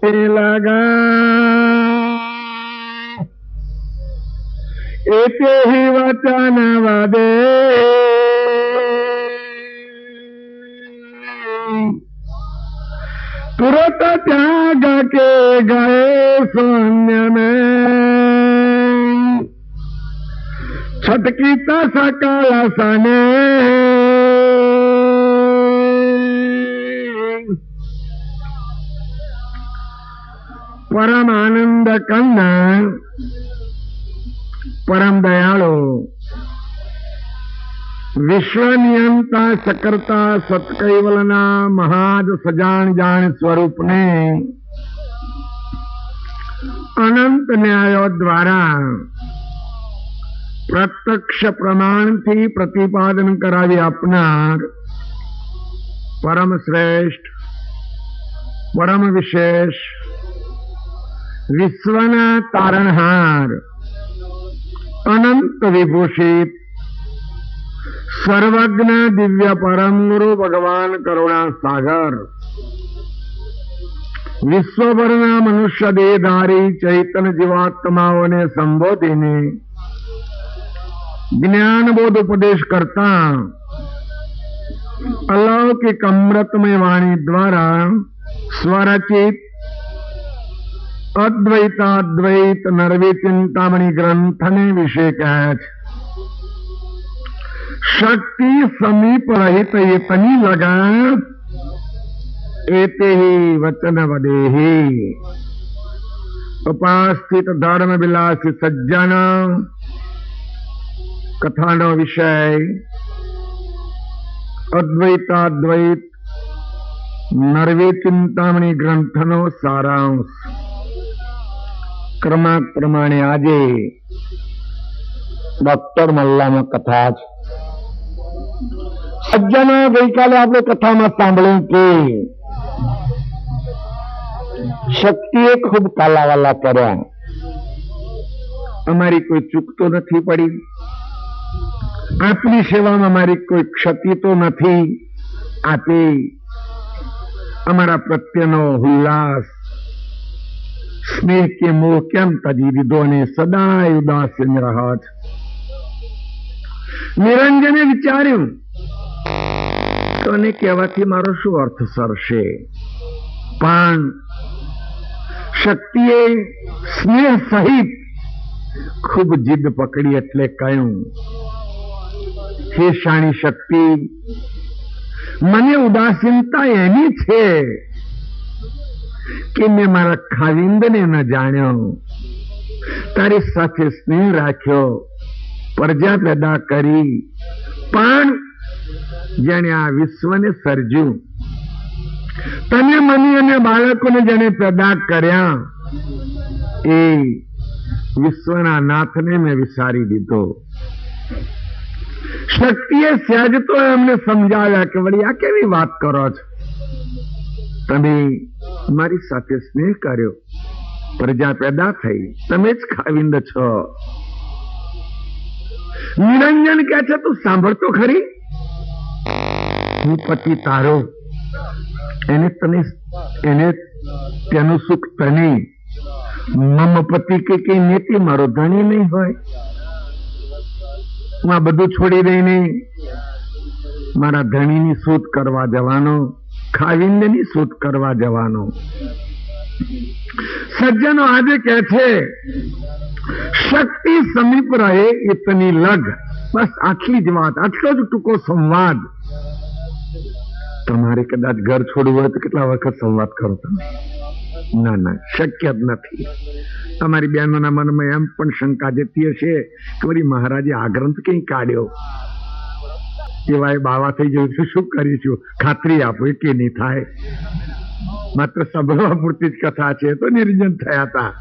लगा एते ही वचन वदे तुरत त्याग के गए शून्य में छटकीत सकल सने परम आनंद कंद परम दयाळु विश्व नियंता सकर्ता सत्कैवलना महाज सजान जान स्वरूप ने अनंत न्यायो द्वारा प्रत्यक्ष प्रमाण थी प्रतिपादन करावी आपनार परम श्रेष्ठ परम विशेष विश्वना तारणहार अनंत विभूषित सर्वज्ञ दिव्य परम गुरु भगवान करुणा सागर विश्वभરના મનુષ્ય દેહધારી ચૈતન્ય જીવાત્માઓને સંબોધીને જ્ઞાન બોધ ઉપદેશ કરતા અલૌકિક અમૃતમય વાણી દ્વારા સ્વરચિત અદ્વૈતાદ્વૈત નરવી ચિંતામણી ગ્રંથને વિશે કહે છે. शक्ति समीप रहित इतनी लगा एते ही वचन वदेहि उपास्थित धर्म विलासी सज्जन कथानो विषय अद्वैताद्वैत नरवी चिंतामणी ग्रंथनो सारांश क्रमांक प्रमाणे आजे डॉक्टर मल्लामा कथा सज्जनो गई काले आपने कथा में सांभळ्યું કે શક્તિએ ખૂબ કાલાવાલા કર્યા, અમારી કોઈ ચૂક તો નથી પડી, આપની સેવામાં અમારી કોઈ ક્ષતિ તો નથી આપી, અમારા પ્રત્યેનો ઉલ્લાસ સ્નેહ કે મોહ કેમ તજી દીધો અને સદાય ઉદાસીન રહો છો. નિરંજને વિચાર્યું તને કહેવાથી મારો શું અર્થ સરશે, પણ શક્તિએ સ્નેહ સહિત ખૂબ જીદ પકડી એટલે કહ્યું, હે શાણી શક્તિ, મને ઉદાસીનતા એની છે કે મેં મારા ખાવિંદને ન જાણ્યો, તારી સાથે સ્નેહ રાખ્યો, પ્રજા પેદા કરી, પણ જેને આ વિશ્વને સર્જ્યું, તને મને અને બાળકોને જેને પેદા કર્યા, એ વિશ્વના નાથને મેં વિસારી દીધો. શક્તિએ સહેજ તો એમને સમજાવ્યા કે વળી આ કેવી વાત કરો છો, તમે મારી સાથે સ્નેહ કર્યો, પ્રજા પેદા થઈ, તમે જ ખાવિંદ છો. નિરંજન કહે છે તું સાંભળતો ખરી, હું પતિ તારો, એને તેનું સુખ તને, મમ પતિ કે કઈ નેતિ મારો ધણી નહીં હોય, હું આ બધું છોડી દઈને મારા ધણીની શોધ કરવા જવાનો, ખાવિંદની શોધ કરવા જવાનો. સજ્જનો આજે કહે છે શક્તિ સમીપ રહે ઇતની લગ, બસ આટલી જ વાત, આટલો જ ટૂંકો સંવાદ. તમારે કદાચ ઘર છોડવું હોય તો કેટલા વખત સંવાદ કરો તમે? ના ના, શક્ય જ નથી. તમારી બહેનોના મનમાં એમ પણ શંકા જતી હશે કે વળી મહારાજે આ ગ્રંથ કઈ કાઢ્યો, એવા બાવા થઈ જવું છું, શું કરીશું? ખાતરી આપો કે નહીં થાય, માત્ર સાંભળવા પૂરતી જ કથા છે, તો નિરંજન થયા હતા.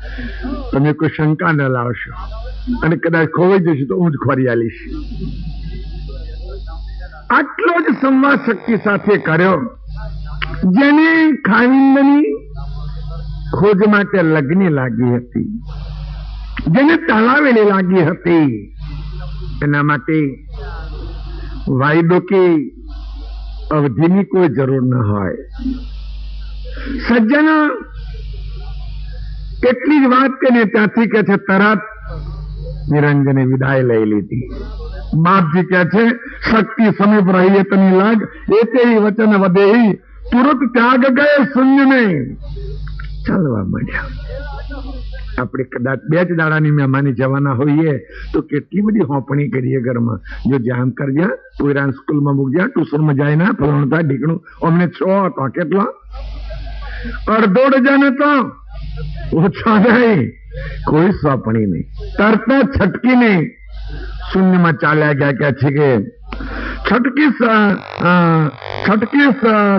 તમે કોઈ શંકા ન લાવશો, અને કદાચ ખોવાઈ જશે તો હું જ ખોરી આલીશ. આટલો જ સંવાદ શક્તિ સાથે કર્યો, જેને ખાવિંદની ખોજ માટે લગ્ન લાગી હતી, જેને તળાવેલી લાગી હતી, એના માટે વાયદો કે અવધિની કોઈ જરૂર ન હોય. સજ્જન એટલી જ વાત કરીને ત્યાંથી કે છે તરત નિરંજને વિદાય લઈ લીધી. બાપજી કે છે શક્તિ સમીપ રહી તની લાગ એતે વચન વધે તુરત ત્યાગ ગયે શૂન્ય ને ચાલવા માંડ્યા. આપણે કદાચ 2 જ દાડાની મહેમાની જવાના હોઈએ તો કેટલી બધી હોપણી કરીએ ઘરમાં. જો જામ કરજે, પોયરાન સ્કૂલમાં મૂકજે, ટ્યુશનમાં જાય ના ફલણ થાય ઢીકણું. અમને 6 હતો, કેટલા? અડધો ડઝન હતો, ઓછા નહીં. કોઈ સોંપણી નહીં, તરત છટકીને શૂન્યમાં ચાલ્યા ગયા. કે છે કે છટકી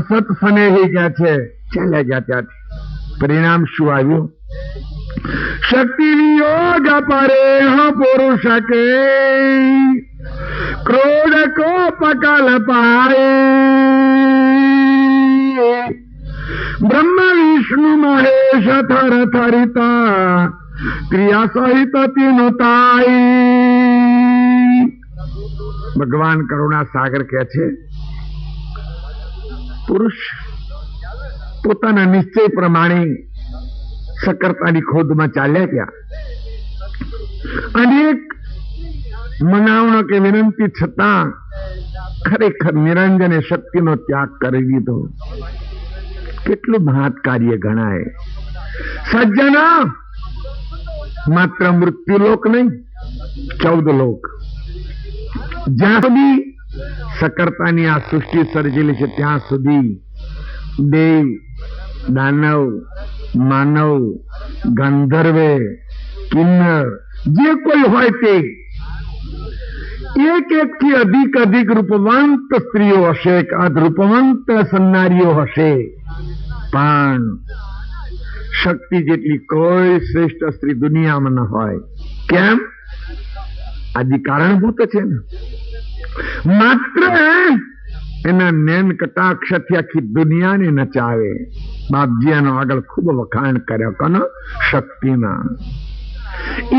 સત સ્નેહી કે છે ચાલ્યા ગયા. ત્યાંથી પરિણામ શું આવ્યું? શક્તિ વિયોગ પરે પુરુષ કે ક્રોધ કો પકલ પાએ બ્રહ્મ વિષ્ણુ મહેશ થર થરિતા ક્રિયા સહિત તિનુતાઈ. ભગવાન કરુણા સાગર કહે છે પુરુષ પોતાના નિશ્ચય પ્રમાણે સકર્તાની ખોદમાં ચાલ્યા ગયા. અનેક મનાવણો કે વિનંતી છતાં ખરેખર નિરંજને શક્તિનો ત્યાગ કરી દીધો. કેટલું મહાત કાર્ય ગણાય. સજ્જના માત્ર મૃત્યુલોક નહીં, 14 લોક. જ્યાં સુધી સકર્તાની આ સૃષ્ટિ સર્જેલી છે ત્યાં સુધી દેવ, દાનવ, માનવ, ગંધર્વે, કિન્નર જે કોઈ હોય તે એક થી અધિક રૂપવંત સ્ત્રીઓ હશે, રૂપવંત સન્નારીઓ હશે, પણ શક્તિ જેટલી કોઈ શ્રેષ્ઠ સ્ત્રી દુનિયામાં ન હોય. કેમ? આદિ કારણભૂત છે ને. માત્ર એના નૈન કટાક્ષથી આખી દુનિયાને નચાવે. બાપજી એનો આગળ ખૂબ વખાણ કર્યો. કોનો? શક્તિના.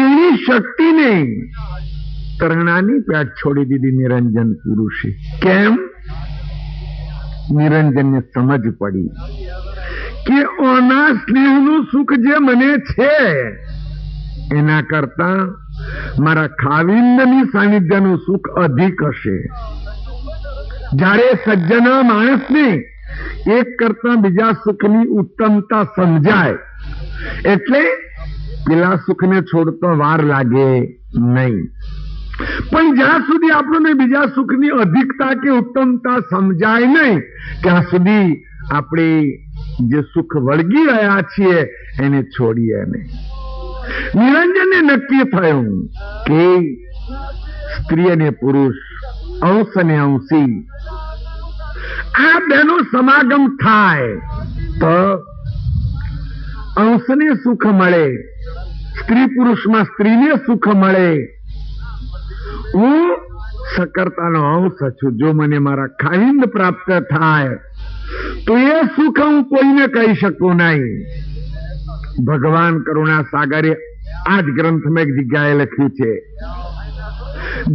એવી શક્તિને તરણાની પેટ છોડી દીધી નિરંજન પુરુષે. કેમ? નિરંજનને સમજ પડી કે ઓના સ્નેહનું સુખ જે મને છે એના કરતા મારા ખાવિંદની સાનિધ્યનું સુખ અધિક હશે. જ્યારે સજ્જના માણસને એક કરતા બીજા સુખની ઉત્તમતા સમજાય એટલે પેલા સુખને છોડતો વાર લાગે નહીં. પણ જ્યાં સુધી આપણને બીજા સુખની અધિકતા કે ઉત્તમતા સમજાય નહીં ત્યાં સુધી આપણે જે સુખ વળગી રહ્યા છીએ એને છોડીએ નહીં. નિરંજનને નક્કી થયું કે સ્ત્રી અને પુરુષ, અંશ અને અંશી આ બેનો સમાગમ થાય તો અંશને સુખ મળે, સ્ત્રી પુરુષમાં સ્ત્રીને સુખ મળે. હું સકર્તાનો અંશ છું. જો મને મારા ખાઈંદ પ્રાપ્ત થાય તો એ સુખ હું કોઈને કહી શકું નહીં. ભગવાન કરુણા સાગરે આ જ ગ્રંથમાં એક જગ્યાએ લખ્યું છે,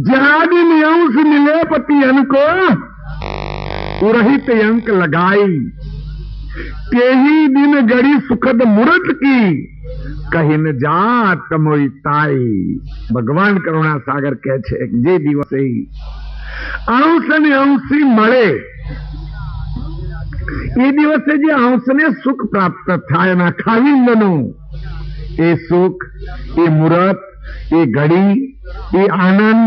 જ્યાં અંશ મિલે પતિ અનકો ઉરહિત અંક લગાઈ તેહી દિન ગળી સુખદ મુહૂર્ત કી કહીને જાત મોઈ તાઈ. ભગવાન કરુણા સાગર કહે છે જે દિવસે અંશ અને અંશી મળે એ દિવસે જે અંશને સુખ પ્રાપ્ત થાય એના ખાવિંદનું એ સુખ, એ મુહૂર્ત, એ ઘડી, એ આનંદ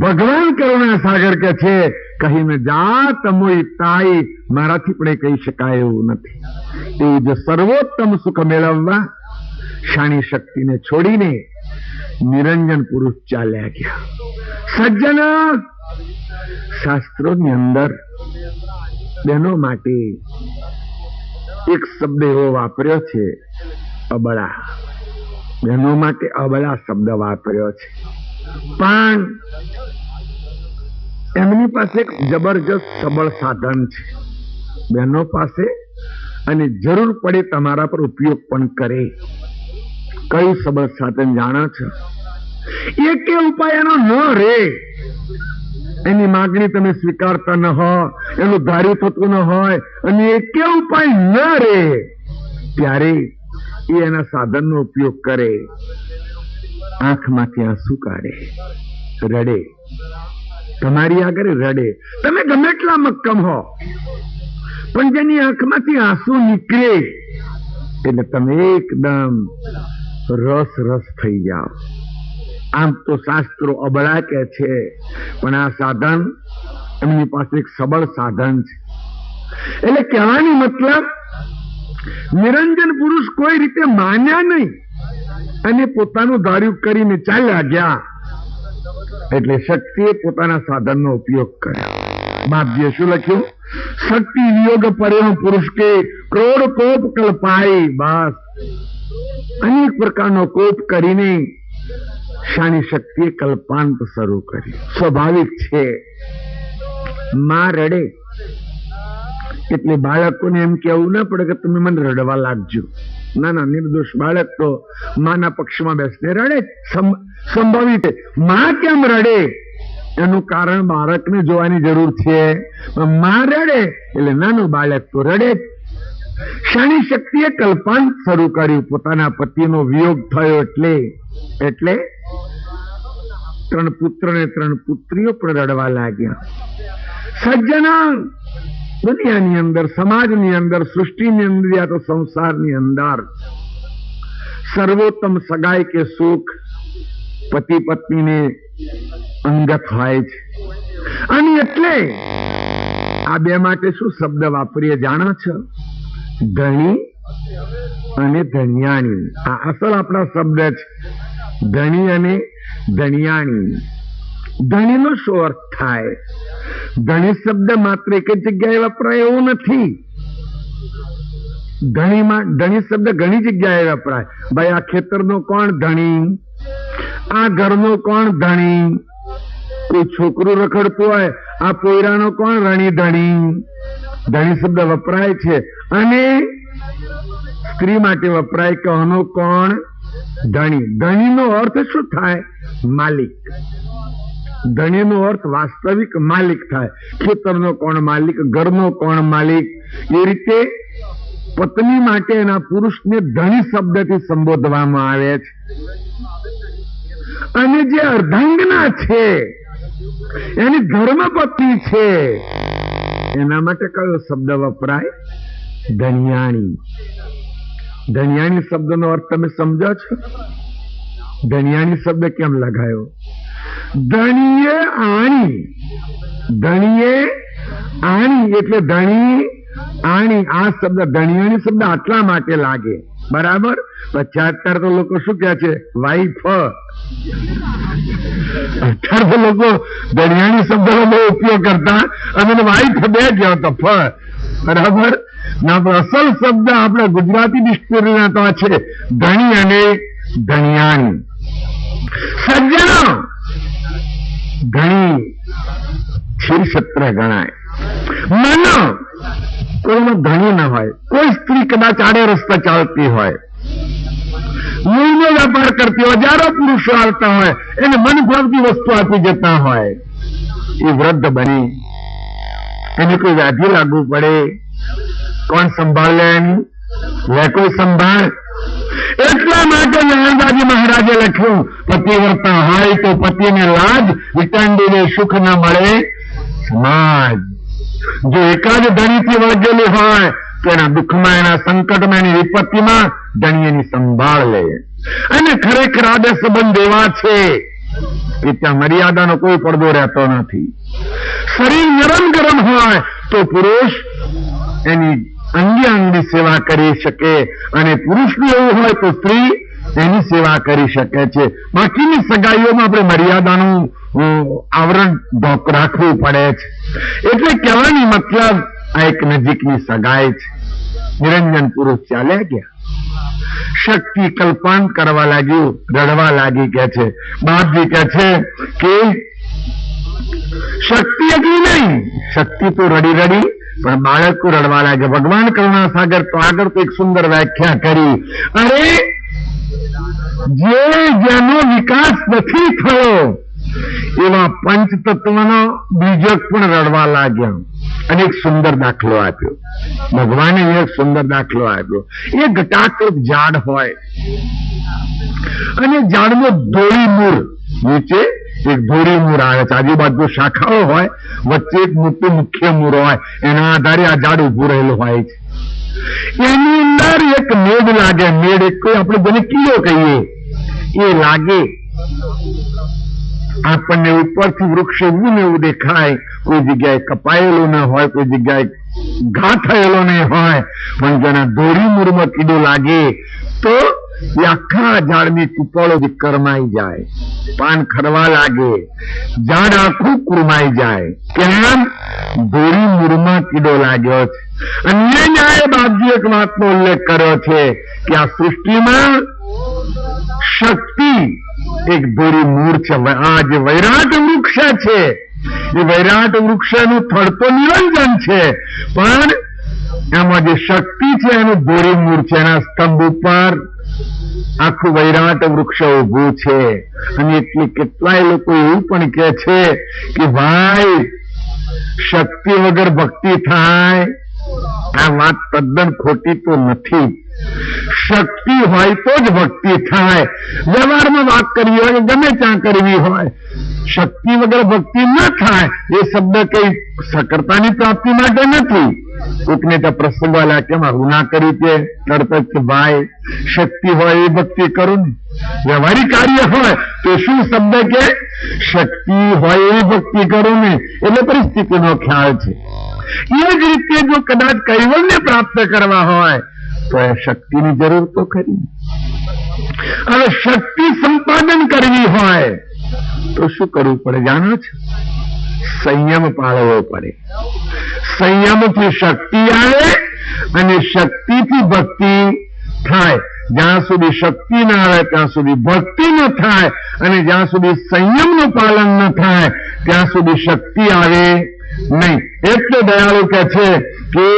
ભગવાન કરુણા સાગર કે છે કહીને જાત મોઈ તાઈ, મારાથી પણ એ કહી શકાય એવું નથી. એવું જો સર્વોત્તમ સુખ મેળવવા શાણી શક્તિને છોડીને નિરંજન પુરુષ ચાલ્યા ગયા. સજ્જના શાસ્ત્રોની અંદર બહેનો માટે એક શબ્દ એવો વાપર્યો છે, અબળા. બહેનો માટે અબળા શબ્દ વાપર્યો છે, પણ એમની પાસે એક જબરજસ્ત સબળ સાધન છે બહેનો પાસે, અને જરૂર પડે તમારા પર ઉપયોગ પણ કરે. કયું સબળ સાધન જાણો છો? એક ઉપાય એનો ન રે, એની માગણી તમે સ્વીકારતા ન હોય, એનું ધાર્યું થતું ન હોય અને એક ઉપાય ન રે ત્યારે એ એના સાધનનો ઉપયોગ કરે, આંખમાંથી આંસુ કાઢે, રડે, તમારી આગળ રડે. તમે ગમે એટલા મક્કમ હો, પણ જેની આંખમાંથી આંસુ નીકળે એટલે તમે એકદમ રસ રસ થઈ જાઓ. આમ તો શાસ્ત્રો અબળા કે છે, પણ આ સાધન એમની પાસે એક સબળ સાધન છે. એટલે કહેવાની મતલબ, નિરંજન પુરુષ કોઈ રીતે માન્યા નહીં અને પોતાનું ધાર્યું કરીને ચાલ્યા ગયા. એટલે શક્તિએ પોતાના સાધનનો ઉપયોગ કર્યો. બાપજીએ શું લખ્યું? શક્તિ વિયોગ પર્યો પુરુષ કે ક્રોડ કોપ કલ્પાઈ. બસ અનેક પ્રકારનો કોપ કરીને શાની શક્તિએ કલ્પાંત શરૂ કર્યું. સ્વાભાવિક છે, માં રડે એટલે બાળકોને એમ કેવું ના પડે કે તમે મને રડવા લાગજો. ના ના, નિર્દોષ બાળક તો માના પક્ષમાં બેસને રડે. સંભવિત માં કેમ રડે એનું કારણ બાળકને જોવાની જરૂર છે. માં રડે એટલે નાનું બાળક તો રડે જ. શાની શક્તિએ કલ્પાંત શરૂ કર્યું. પોતાના પતિનો વિયોગ થયો એટલે 3 પુત્ર ને 3 પુત્રીઓ પણ રડવા લાગ્યા. સજ્જના, દુનિયાની અંદર, સમાજની અંદર, સૃષ્ટિની અંદર, યા તો સંસારની અંદર સર્વોત્તમ સગાઈ કે સુખ પતિ પત્નીને અંગત હોય છે. અને એટલે આ બે માટે શું શબ્દ વાપરીએ જાણો છો? ધણી અને ધણિયાણી. આ અસલ આપણા શબ્દ છે, ધણી અને ધણિયાણી. ધણીનો શું અર્થ થાય? ધણી શબ્દ માત્ર એક જ જગ્યાએ વપરાય એવું નથી. ધણી શબ્દ ઘણી જગ્યાએ વપરાય. ભાઈ, આ ખેતરનો કોણ ધણી? આ ઘરનો કોણ ધણી? કોઈ છોકરું રખડતું હોય, આ પોયરાનો કોણ રણી ધણી? ધણી શબ્દ વપરાય છે. અને સ્ત્રી માટે વપરાય કે આનો કોણ ધણી. ધણીનો અર્થ શું થાય? માલિક. ધણીનો અર્થ વાસ્તવિક માલિક થાય. ખેતરનો કોણ માલિક, ઘરનો કોણ માલિક. એ રીતે પત્ની માટે એના પુરુષને ધણી શબ્દથી સંબોધવામાં આવે છે. અને જે અર્ધાંગના છે, એની ધર્મપત્ની છે, એના માટે કયો શબ્દ વપરાય? ધણિયાણી. ધણિયાણી શબ્દનો અર્થ તમે સમજો છો? ધણિયાણી શબ્દ કેમ લગાયો? ધણીએ આણી. ધણીએ આણી એટલે ધણી આણી. આ શબ્દ ધણિયાણી શબ્દ આટલા માટે લાગે, બરાબર? પછી અત્યારે તો લોકો શું કહે છે? વાઈફ. અત્યારે તો લોકો ધણિયાણી શબ્દનો બહુ ઉપયોગ કરતા અને વાઈફ બે ગયો તો ફ, બરાબર ના? અસલ શબ્દ આપણા ગુજરાતી ડિક્શનરીના તો છે ધણી અને ધણિયાણી. સજ્જનો, ધણી શીર્ષત્ર ગણાય. મનો, કોઈનો ધણી ન હોય. કોઈ સ્ત્રી કદાચ આડે રસ્તા ચાલતી હોય, મૂળનો વેપાર કરતી હોય, હજારો પુરુષો આવતા હોય, એને મન ફાવતી વસ્તુ આપી જતા હોય, એ વૃદ્ધ બની એને કોઈ વ્યાધિ લાગુ પડે, કોણ સંભાળ લે એની? લે કોઈ સંભાળ. એટલા માટે નારાયણદાસજી મહારાજે લખ્યું, પતિવ્રતા હોય તો પતિને લાજ, વિટાંડીને સુખ ન મળે સમાજ. જો એકાદ ધણીથી વળગેલું હોય તો એના દુઃખમાં, એના સંકટમાં, એની વિપત્તિમાં ધણી એની સંભાળ લે. અને ખરેખર આદે સંબંધ એવા છે કે ત્યાં મર્યાદાનો કોઈ પડદો રહેતો નથી. શરીર નરમ ગરમ હોય તો પુરુષ એની અંગે અંગની સેવા કરી શકે, અને પુરુષનું એવું હોય તો સ્ત્રી એની સેવા કરી શકે છે. બાકીની સગાઈઓમાં આપણે મર્યાદાનું આવરણ રાખવું પડે છે. એટલે કહેવાની મતલબ આ એક નજીકની સગાઈ છે. નિરંજન પુરુષ ચાલ્યા ગયા. શક્તિ કલ્પાંત કરવા લાગ્યું, રડવા લાગી. કે છે બાપજી કે છે કે શક્તિ હતી નહીં, શક્તિ તો રડી રડી પણ બાળકો રડવા લાગે. ભગવાન કરુણાસાગર તો આગળ તો એક સુંદર વ્યાખ્યા કરી, અરે જેનો વિકાસ નથી થયો એવા પંચ તત્વનો બીજક પણ રડવા લાગ્યા. અને એક સુંદર દાખલો આપ્યો. ભગવાને એક સુંદર દાખલો આપ્યો. એ ઘટાકૃત ઝાડ હોય અને ઝાડનો ધોળી મૂળ, નીચે એક ધોળી મૂળ આવે છે, આજુબાજુ શાખાઓ હોય, વચ્ચે એક મોટું મુખ્ય મૂળ હોય, એના આધારે આ ઝાડ ઉભું રહેલું હોય છે. એની અંદર એક મેળ લાગે, મેળ એક આપણે જેને કીડો કહીએ એ લાગે. આપણને ઉપરથી વૃક્ષ એવું ને એવું દેખાય, કોઈ જગ્યાએ કપાયેલું ના હોય, કોઈ જગ્યાએ ઘા થયેલો નહીં હોય, પણ જેના ધોળી મૂળમાં કીડો લાગે તો એ આખા ઝાડની કુપળો કરમાઈ જાય, પાન ખરવા લાગે, ઝાડ આખું કુરમાઈ જાય. કેમ? ધોળી મૂળમાં કીડો લાગ્યો છે. અન્ય ન્યાય બાપજી એક વાતનો ઉલ્લેખ કર્યો છે કે આ સૃષ્ટિમાં શક્તિ એક ધોળી મૂળ છે. આ જે વૈરાટ વૃક્ષ છે એ વૈરાટ વૃક્ષનું થડ તો નિરંજન છે, પણ એમાં જે શક્તિ છે એનું ધોળી મૂળ છે. એના સ્તંભ ઉપર આખું વૈરાટ વૃક્ષ ઉભું છે. અને એટલે કેટલાય લોકો એવું પણ કહે છે કે ભાઈ શક્તિ વગર ભક્તિ થાય. આ વાત તદ્દન ખોટી તો નથી. શક્તિ હોય તો જ ભક્તિ થાય. વ્યવહારમાં વાત કરવી હોય, ગમે ત્યાં કરવી હોય, શક્તિ વગર ભક્તિ ન થાય. એ શબ્દ કઈ સકર્તાની પ્રાપ્તિ માટે નથી. કોકને ત્યાં પ્રસંગ વાળા કેમ આવું ના કર્યું તે તરત જ ભાઈ શક્તિ હોય એ ભક્તિ કરું ને. વ્યવહારિક કાર્ય હોય તો શું શબ્દ કે શક્તિ હોય એ ભક્તિ કરું ને, એટલે પરિસ્થિતિનો ખ્યાલ છે. એ જ રીતે જો કદાચ કૈવલ્ય પ્રાપ્ત કરવા હોય તો એ શક્તિની જરૂર તો ખરી. હવે શક્તિ સંપાદન કરવી હોય તો શું કરવું પડે જાણો છો? સંયમ પાળવો પડે. સંયમથી શક્તિ આવે અને શક્તિથી ભક્તિ થાય. જ્યાં સુધી શક્તિ ના આવે ત્યાં સુધી ભક્તિ ન થાય, અને જ્યાં સુધી સંયમનું પાલન ન થાય ત્યાં સુધી શક્તિ આવે નહીં. એટલે દયાળુ કહે છે કે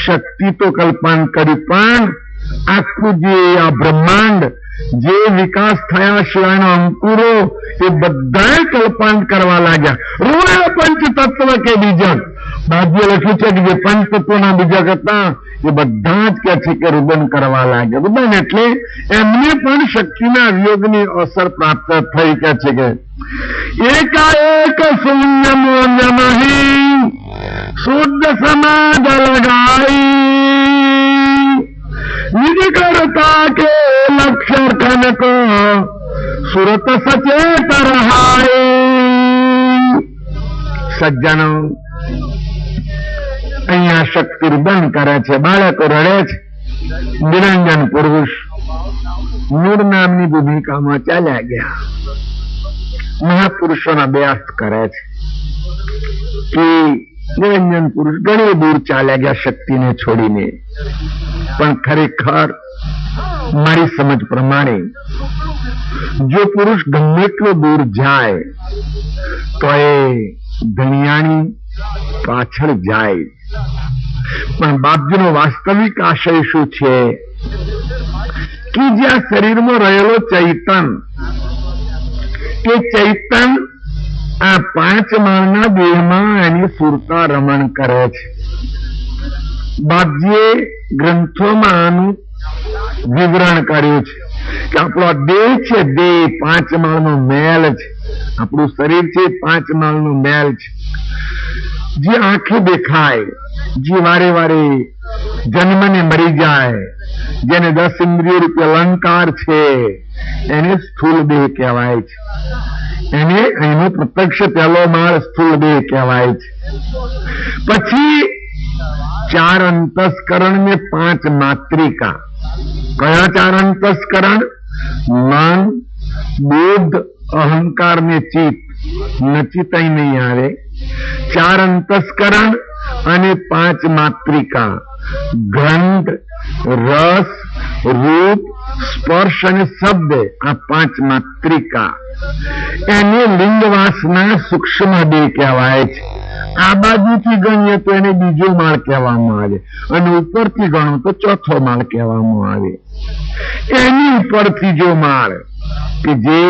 શક્તિ તો કલ્પના કરી, પણ આખું જે આ બ્રહ્માંડ જે વિકાસ થયા સિવાયના અંકુરો એ બધા કલ્પના કરવા લાગ્યા. રોયા પંચ તત્વ કે બીજક. બાજુએ લખ્યું છે કે જે પંચ તત્વના બીજક હતા એ બધા જ કે છે કે રુદન કરવા લાગ્યા. રુદન એટલે એમને પણ શક્તિના વિયોગની અસર પ્રાપ્ત થઈ. કે છે કે એકાએક શૂન્ય મૂલ્ય નહીં શુદ્ધ સમાજ લગાઈ નિજ કરતા કે લક્ષ્ય કનક સુરત સચેત રહાય. સજ્જનો અહીંયા શક્તિ રુદન કરે છે, બાળકો રડે છે. નિરંજન પુરુષ મૂળ નામની ભૂમિકામાં ચાલ્યા ગયા. મહાપુરુષોના અભ્યાસ કરે છે કે નિરંજન પુરુષ ઘણી દૂર ચાલ્યા ગયા શક્તિને છોડીને. પણ ખરેખર મારી સમજ પ્રમાણે જો પુરુષ ગમે એટલો દૂર જાય તો એ ધણિયાની પાછળ જાય. પણ બાપજીનો વાસ્તવિક આશય શું છે કે જ્યાં શરીરમાં રહેલો ચૈતન, એ ચૈતન આ 5 માળના દેહમાં એની સુરતા રમણ કરે છે. બાપજીએ ગ્રંથોમાં આનું વિવરણ કર્યું છે કે આપણો દેહ છે, દેહ 5 માળનો મેલ છે. આપણું શરીર છે 5 માળનો મેલ છે. જે આંખે દેખાય, જે વારે વારે જન્મને મરી જાય, જેને 10 ઇન્દ્રિયો રૂપે અલંકાર છે, એને સ્થૂલ દેહ કહેવાય છે. એને એનો પ્રત્યક્ષ પહેલો માળ સ્થૂલ દેહ કહેવાય છે. પછી 4 અંતસ્કરણ ને 5 માત્રિકા. કયા 4 અંતસ્કરણ? મન, બુદ્ધ, અહંકાર ને ચિત્ત. નચિત નહીં આવે. 4 અંતસ્કરણ અને 5 માત્રિકા. ગંધ, રસ, રૂપ, સ્પર્શ અને શબ્દ. આ 5 માત્રિકા. એને લિંગ વાસના સૂક્ષ્મ દેહ કહેવાય છે. આ બાજુથી ગણીએ તો એને બીજો માળ કહેવામાં આવે, અને ઉપરથી ગણો તો ચોથો માળ કહેવામાં આવે. એની ઉપરથી જો માળ કે જે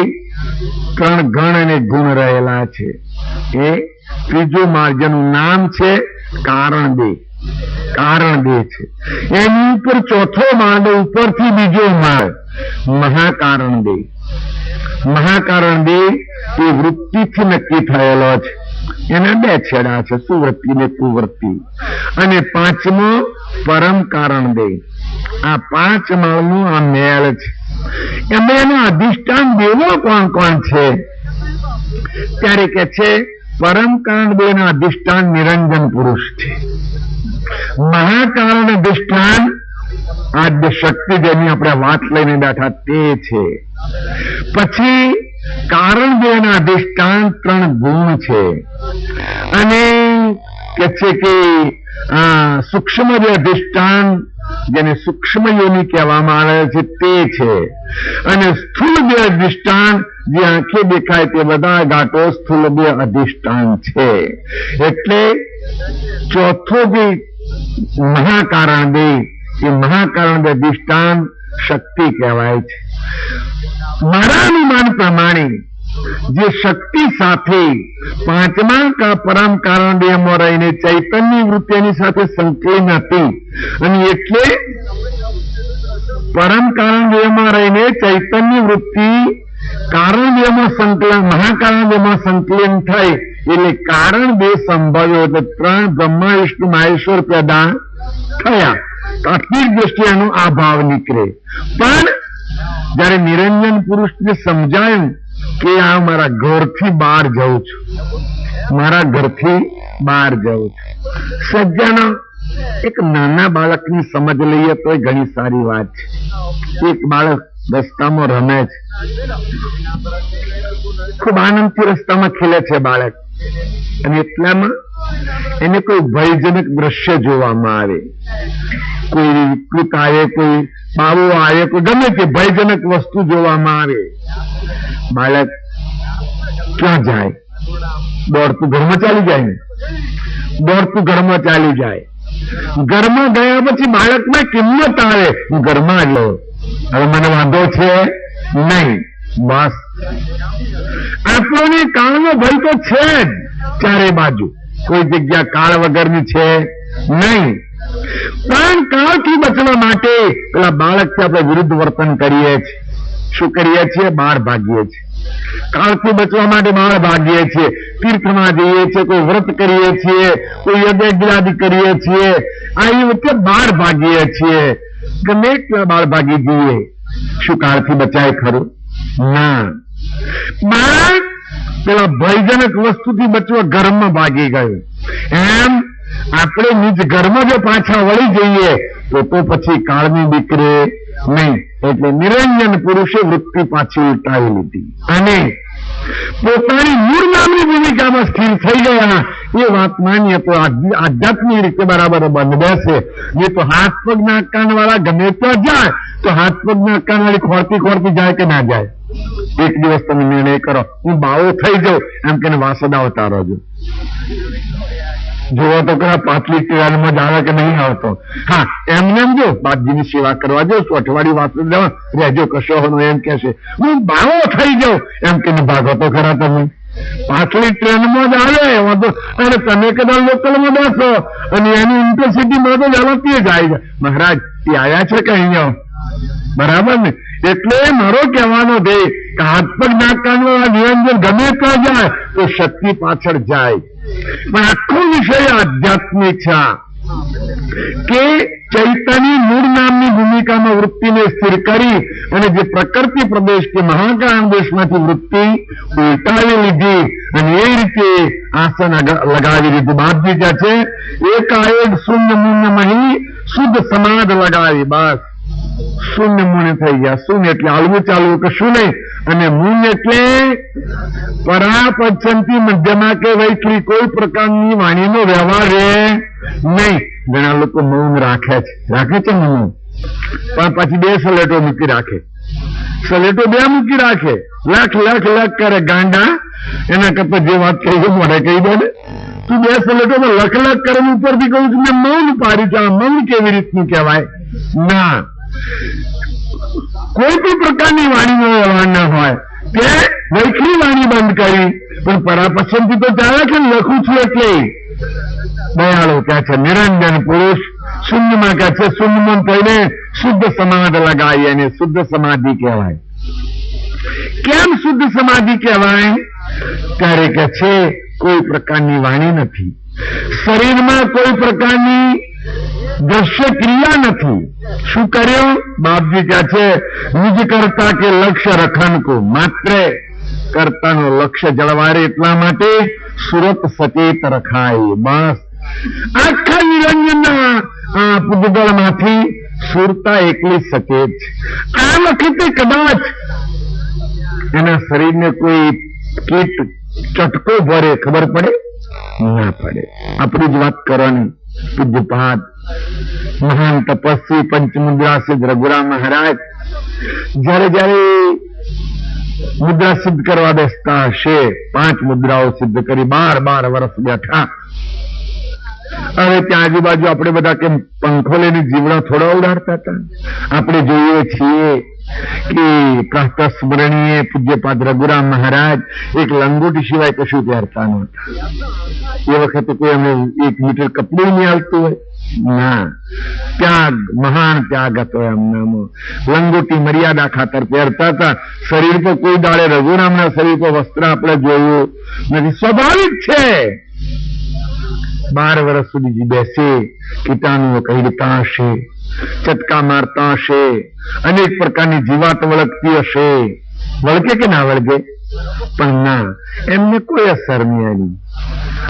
3 ગણ અને ગુણ રહેલા છે, એ ત્રીજો માળ જેનું નામ છે કારણ દેહ છે. એની ઉપર ચોથો માળ, ઉપરથી બીજો માળ મહાકારણ દેહ. મહાકારણ દેહ એ વૃત્તિથી નક્કી થયેલો છે. એના બે છેડા છે, સુવૃત્તિ ને કુવૃત્તિ. અને પાંચમો પરમ કારણ દેહ. આ 5 માળનું આ મેળ છે. એમાં એનો અધિષ્ઠાન દેવો કોણ કોણ છે? ત્યારે કે છે પરમ કારણ દેહ ના અધિષ્ઠાન નિરંજન પુરુષ છે. મહાકારણ અધિષ્ઠાન આદ્ય શક્તિ, જેની આપણે વાત લઈને બેઠા તે છે. પછી કારણ દેહ ના અધિષ્ઠાન 3 ગુણ છે. અને કે છે કે સૂક્ષ્મ જે અધિષ્ઠાન, જેને સૂક્ષ્મ યોનિ કહેવામાં આવે છે તે છે. અને સ્થૂળ જે અધિષ્ઠાન, જે આંખે દેખાય તે બધા ઘાટો સ્થૂળ બે અધિષ્ઠાન છે. એટલે ચોથો જે મહાકારણ દેહ, એ મહાકારણ અધિષ્ઠાન શક્તિ કહેવાય છે. મારા અનુમાન પ્રમાણે જે શક્તિ સાથે 5મા પરમ કારણ દેહમાં રહીને ચૈતન્ય વૃત્તિની સાથે સંકલન હતી, અને એટલે પરમ કારણ દેહમાં રહીને ચૈતન્ય વૃત્તિ કારણ દેહમાં સંકલન, મહાકારણ દેહમાં સંકલન થઈ, એટલે કારણ દેહ સંભવ્યો. એટલે 3 બ્રહ્મા વિષ્ણુ મહેશ્વર પેદા થયા. તાત્વિક દ્રષ્ટિએ એનો આ ભાવ નીકળે. પણ જયારે નિરંજન પુરુષને સમજાયું કે આ મારા ઘરથી બહાર જઉં છું, મારા ઘરથી બહાર જઉં છું. સજ્જનો, એક નાના બાળકની સમજ લઈએ તો ઘણી સારી વાત છે. એક બાળક રસ્તામાં રમે છે, ખૂબ આનંદથી રસ્તામાં ખેલે છે બાળક, અને એટલામાં એને કોઈ ભયજનક દ્રશ્ય જોવામાં આવે. કોઈ વિકૃત આવે, કોઈ બાવો આવે, કોઈ ગમે તે ભયજનક વસ્તુ જોવામાં આવે. બાળક ક્યાં જાય? દોડતું ઘરમાં ચાલી જાય ને, દોડતું ઘરમાં ચાલી જાય. ઘરમાં ગયા પછી બાળકમાં કિંમત આવે, હું ઘરમાં જ લઉં, હવે મને વાંધો છે નહીં. બસ આપણને કાળનો ભય તો છે જ ચારે બાજુ, કોઈ જગ્યા કાળ વગરની છે નહીં. પણ કાળથી બચવા માટે પેલા બાળકથી આપણે વિરુદ્ધ વર્તન કરીએ છીએ. શું કરીએ છીએ? બહાર ભાગીએ છીએ. કાળથી બચવા માટે બહાર ભાગીએ છીએ. તીર્થમાં જઈએ છીએ, કોઈ વ્રત કરીએ છીએ, કોઈ યજ્ઞ કરીએ છીએ. આ વખતે બહાર ભાગીએ છીએ. ગમે એટલા બહાર ભાગી જઈએ, શું કાળથી બચાય ખરું? ના. બાળક પેલા ભયજનક વસ્તુથી બચવા ઘરમાં ભાગી ગયું. એમ આપણે નિજ ઘરમાં જો પાછા વળી જઈએ તો પછી કાળની દીકરે નહીં. એટલે નિરંજન પુરુષે વૃત્તિ પાછી ઉલટાવી લીધી અને પોતાની મૂળ નામની ભૂમિકામાં સ્થિર થઈ ગયા. એ વાત માનીએ તો આધ્યાત્મિક રીતે બરાબર બંધ બેસે. એ તો હાથ પગ નાક કાન વાળા ગમે ત્યાં જાય તો હાથ પગ નાક કાન વાળી ખોરતી જાય કે ના જાય? એક દિવસ તમે નિર્ણય કરો, હું બાવો થઈ જાઉં એમ કે વાસદા અવતારો છો. જોવો તો ખરા પાટલી ટિરાલમાં જ આવે કે નહીં આવતો. હા, એમને એમ જો બાપજીની સેવા કરવા જાઉં છું, અઠવાડિયું વાસદ દેવા રહેજો, કશો હોનો એમ કે છે હું બાવો થઈ જાઉં એમ કે ભાગો તો ખરા તમે. પાટલી ટ્રેનમાં જ આવે અને તમે કદાચ લોકલમાં બેસો અને એની ઇન્ટરસિટીમાં તો વહેલાથી જાય. મહારાજ એ આવ્યા છે કે અહીંયા? બરાબર ને? એટલે મારો કહેવાનો ધ્યેય કે હાથ પગ નાક કાનવાળા નિરંજન ગમે ત્યાં જાય તો શક્તિ પાછળ જાય. પણ આખો વિષય આધ્યાત્મિક છે કે ચૈતન્ય મૂળ નામની ભૂમિકામાં વૃત્તિને સ્થિર કરી અને જે પ્રકૃતિ પ્રદેશ કે મહાકારણ દેશમાંથી વૃત્તિ ઉલટાવી લીધી અને એ રીતે આસન લગાવી દીધું. બાપજી કહે છે એકાએક શૂન્ય મૂન્ય મહી શુદ્ધ સમાધ લગાવી. બસ શૂન્ય મૂન્ય થઈ ગયા. શૂન્ય એટલે હાલવું ચાલવું કશું નહીં, અને મૂન્ય એટલે પરાપંચંતી મધ્યમાં કે વૈખરી કોઈ પ્રકારની વાણીનો વ્યવહાર રહે નહીં. ઘણા લોકો મૌન રાખે છે મૌન, પણ પછી 2 સલેટો મૂકી રાખે. સલેટો 2 મૂકી રાખે, લખ લખ લખ કરે ગાંડા. એના કરતા જે વાત કહી છે મોઢે કહી દે ને. તું 2 સલેટોમાં લખ લખ કરે, ઉપરથી કહું છું મેં મૌન પાડી છે. આ મૌન કેવી રીતનું કહેવાય? ના, કોઈ પણ પ્રકારની વાણીનો વ્યવહાર ના હોય કે વૈખરી વાણી બંધ કરી, પણ પરાપસંદથી તો ચાલે છે લખું છું એટલે દયાળુ કહે છે નિરંજન પુરુષ, શૂન્યમાં કહે છે શૂન્યમન થઈને શુદ્ધ સમાધિ લગાવી અને શુદ્ધ સમાધિ કહેવાય. કેમ શુદ્ધ સમાધિ કહેવાય? ત્યારે કે છે કોઈ પ્રકારની વાણી નથી, શરીરમાં કોઈ પ્રકારની દ્રશ્ય ક્રિયા નથી. શું કર્યું? બાપજી કહે છે નિજ કરતા કે લક્ષ્ય રખન કો, માત્ર કર્તાનો લક્ષ્ય જળવાય એટલા માટે સુરત સચેત રખાય. બસ આખા નિરંજનના પૂજગળમાંથી સુરતા એકલી સચેત છે. આ વખતે કદાચ એના શરીરને કોઈ કીટ ચટકો ભરે ખબર પડે ના પડે. આપણી જ વાત કરવાની. પૂજ્યપાદ મહાન તપસ્વી પંચમુદ્રા સિદ્ધ રઘુરામ મહારાજ જયારે મુદ્રા સિદ્ધ કરવા બેસતા હશે, 5 મુદ્રાઓ સિદ્ધ કરી 12 વર્ષ બેઠા. હવે ત્યાં આજુબાજુ આપણે બધા કેમ પંખો લઈને જીવડા થોડા ઉડાડતા હતા. આપણે જોઈએ છીએ કે પ્રાતઃ સ્મરણીય પૂજ્યપાદ રઘુરામ મહારાજ એક લંગોટી સિવાય કશું પહેરતા નહોતા. એ વખતે કોઈ અમને 1 મીટર કપડું નહીં આવતું હોય ના. ત્યાગ, મહાન ત્યાગ હતો એમનામાં. લંગોટી મર્યાદા ખાતર પહેરતા હતા. શરીર પર કોઈ દાડે રઘુરામના શરીર પર વસ્ત્ર આપણે જોયું નથી. સ્વાભાવિક છે 12 વર્ષ સુધી બેસે, કીટાણુઓ કહીડતા હશે, ચટકા મારતા હશે, અનેક પ્રકારની જીવાત વળગતી હશે. વળગે કે ના વળગે? પણ ના, એમને કોઈ અસર નહીં આવી.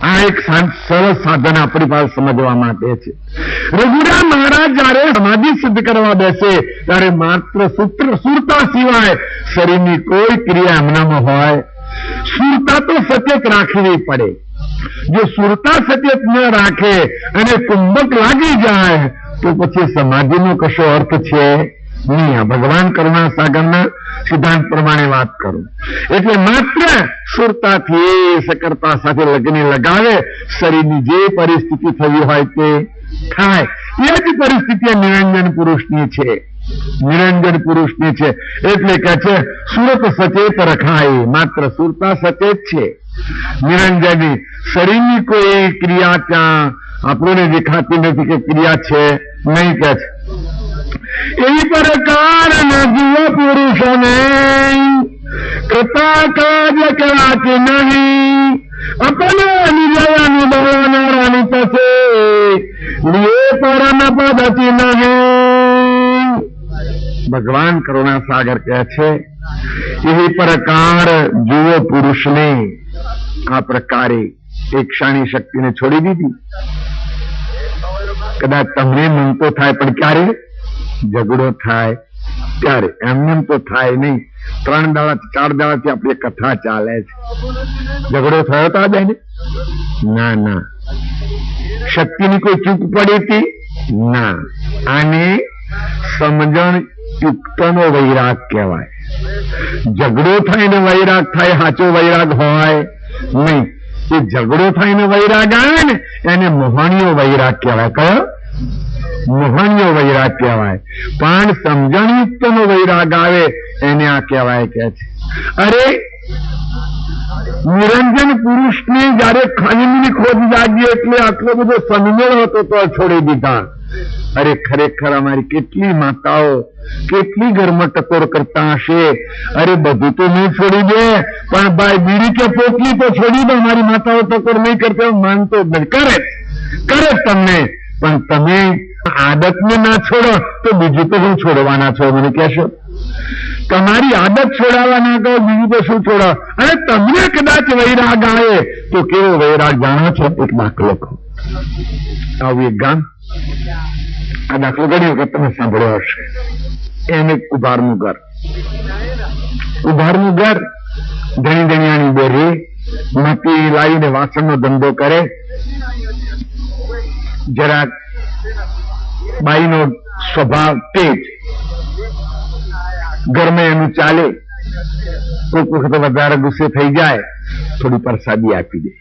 આ એક સરળ સાધન આપણી પાસે સમજવા માટે છે. રઘુરામ મહારાજ જયારે સમાધિ સિદ્ધ કરવા બેસે ત્યારે માત્ર સુરતા સિવાય શરીરની કોઈ ક્રિયા એમનામાં હોય. સુરતા તો સચેત રાખવી પડે. જો સુરતા સચેત ન રાખે અને કુંભક લાગી જાય તો પછી સમાધિનો કશો અર્થ છે નહીં. ભગવાન કરુણા સાગરના સિદ્ધાંત પ્રમાણે વાત કરું એટલે માત્ર સુરતાથી સકરતા સાથે લગ્ન લગાવે, શરીરની જે પરિસ્થિતિ થવી હોય તે થાય. એ જ પરિસ્થિતિ નિરંજન પુરુષની છે. નિરંજન પુરુષની છે એટલે કે છે સુરત સચેત રખાય. માત્ર સુરતા સચેત છે. નિરંજની શરીરની કોઈ ક્રિયા ત્યાં આપણને દેખાતી નથી કે ક્રિયા છે નહીં કે છે. એવી પ્રકાર જીવ પુરુષોને કૃપા કાર્ય કરાતી નહીં. अपने निजय अनुभवनारानी पसे लिए परम पद्धति नहीं. भगवान करुणा सागर કહે છે એ પ્રકાર જુઓ પુરુષને આ પ્રકારે એક ક્ષાણી શક્તિને છોડી દીધી. કદાચ તમને મન તો થાય પણ ક્યારે ઝઘડો થાય ત્યારે, એમને તો થાય નહીં. 3 દાડા 4 દાડાથી આપણી કથા ચાલે છે. ઝઘડો થયો તો બેન? ના ના. શક્તિની કોઈ ચૂક પડી હતી? ના. આને સમજણ યુક્તનો વૈરાગ કહેવાય. ઝઘડો થઈને વૈરાગ થાય, સાચો વૈરાગ હોય નહીં. એ ઝઘડો થઈને વૈરાગ આવે ને એને મોહણીયો વૈરાગ કહેવાય. કયો? મોહણીયો વૈરાગ કહેવાય. પણ સમજણયુક્ત નો વૈરાગ આવે એને આ કહેવાય કે છે. અરે નિરંજન પુરુષ ને જયારે ખનીની ખોજ જાગી એટલે આટલો બધો સન્મેળ હતો તો છોડી દીધા. અરે ખરેખર અમારી કેટલી માતાઓ કેટલી ઘરમાં ટકોર કરતા હશે. અરે બધું તો નહીં છોડી દે પણ ભાઈ બીડી કે પોટલી તો છોડી દો. મારી માતાઓ ટકોર નહીં કરતા માનતો જ નહીં. કરે તમને, પણ તમે આદતને ના છોડો તો બીજું તો શું છોડવાના છો મને કહેશો? તમારી આદત છોડાવવા ના કહો બીજું તો શું છોડો? અને તમને કદાચ વૈરાગ આવે તો કેવો વૈરાગ જાણો છો? એક દાખલો કહો. આવું એક ગામ, આ દાખલો ઘણી વખત તમે સાંભળ્યો હશે. એને ઉભારનું ઘર. ઉભારનું ઘર ઘણી ઘણીયાની બોરી માટી લાવીને વાસણનો ધંધો કરે. જરાક બાઈનો સ્વભાવ તેજ, ઘરમાં એનું ચાલે. કોઈક વખત વધારે ગુસ્સે થઈ જાય થોડી પ્રસાદી આપી દે.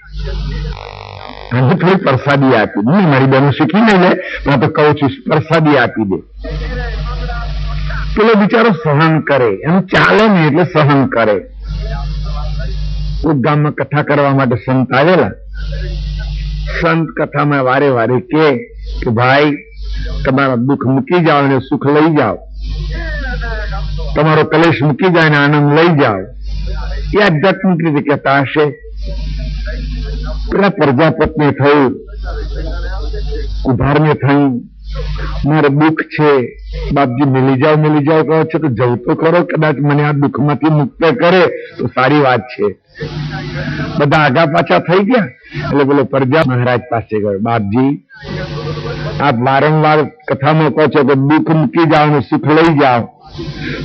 થોડી પ્રસાદી આપી દે. મારી બહેનો શીખી નહીં લે પણ તો કહું છું પ્રસાદી આપી દે. પેલો બિચારો સહન કરે, એનું ચાલે નહીં એટલે સહન કરે. કોઈક ગામમાં કથા કરવા માટે સંત આવેલા. સંત કથામાં વારે વારે કે ભાઈ તમારા દુઃખ મૂકી જાઓ અને સુખ લઈ જાઓ, તમારો કલેશ મૂકી જાય અને આનંદ લઈ જાઓ. એ આધ્યાત્મિક રીતે કહેતા હશે. પેલા પ્રજાપતને થયું, કુભારને થયું, મારે દુઃખ છે બાપજી મિલી જાઓ કહો છો તો જવું તો ખરો, કદાચ મને આ દુઃખમાંથી મુક્ત કરે તો સારી વાત છે. બધા આગા પાછા થઈ ગયા. એટલે બોલો પ્રજા મહારાજ પાસે ગયો, બાપજી આપ વારંવાર કથામાં કહો છો કે દુઃખ મૂકી જાઓ અને સુખ લઈ જાઓ,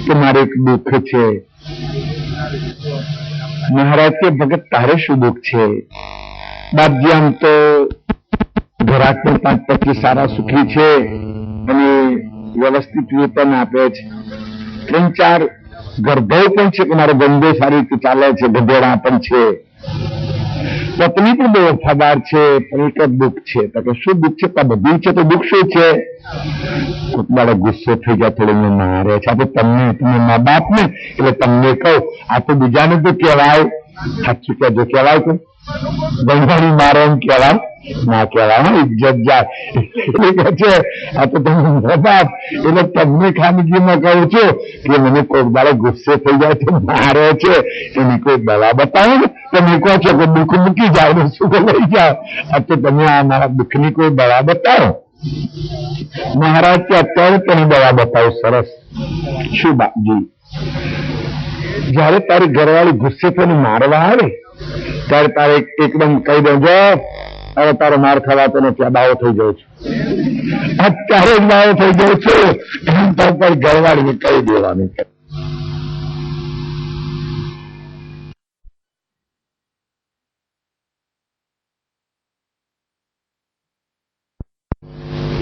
કે મારે એક દુઃખ છે. મહારાજ કે ભગત તારે શું દુઃખ છે? બાપજી આમ તો ઘરાક પણ 5-25 સારા સુખી છે અને વ્યવસ્થિત વેતન આપે છે, 3-4 ગર્ભવ પણ છે કે મારો ધંધો સારી રીતે ચાલે છે, ગધેડા પણ છે, પત્ની પણ બહુ વફાદાર છે, પણ એક જ દુઃખ છે. તો કે શું દુઃખ છે? બધું છે તો દુઃખ શું છે? કોઈક દાડો ગુસ્સો થઈ જાય, થોડું મને મારે છે. આ તો તમે મા બાપ ને એટલે તમને કહું, આ તો બીજાને તો કહેવાય, સાચું કહેજો, કહેવાય તો બંધારી મારે એમ કહેવાય ના કહેવાય, ઇજ્જત જાય. એટલે કે છે આ તો તમે મા બાપ એટલે તમને ખાનગીમાં કહું છું કે મને કોઈક દાડો ગુસ્સે થઈ જાય તો મારે છે, એની કોઈ દવા બતાવો ને. તમે કહો છો કે દુઃખ મૂકી જાઓ ને સુખ લઈ જાઓ, આ તો તમે આ મારા દુઃખની કોઈ દવા બતાવો. મહારાજ કે અત્યારે તને દવા બતાવો. સરસ. શું બાપજી? જયારે તારી ઘરવાળી ગુસ્સે થઈને મારવા આવે ત્યારે તારે એકદમ કહી દેજો, હવે તારો માર ખવાતો નથી, બાવો થઈ જાઉં છું, અત્યારે જ બાવો થઈ જાઉં છું, એમ તો ઘરવાળીને કહી દેવાનું.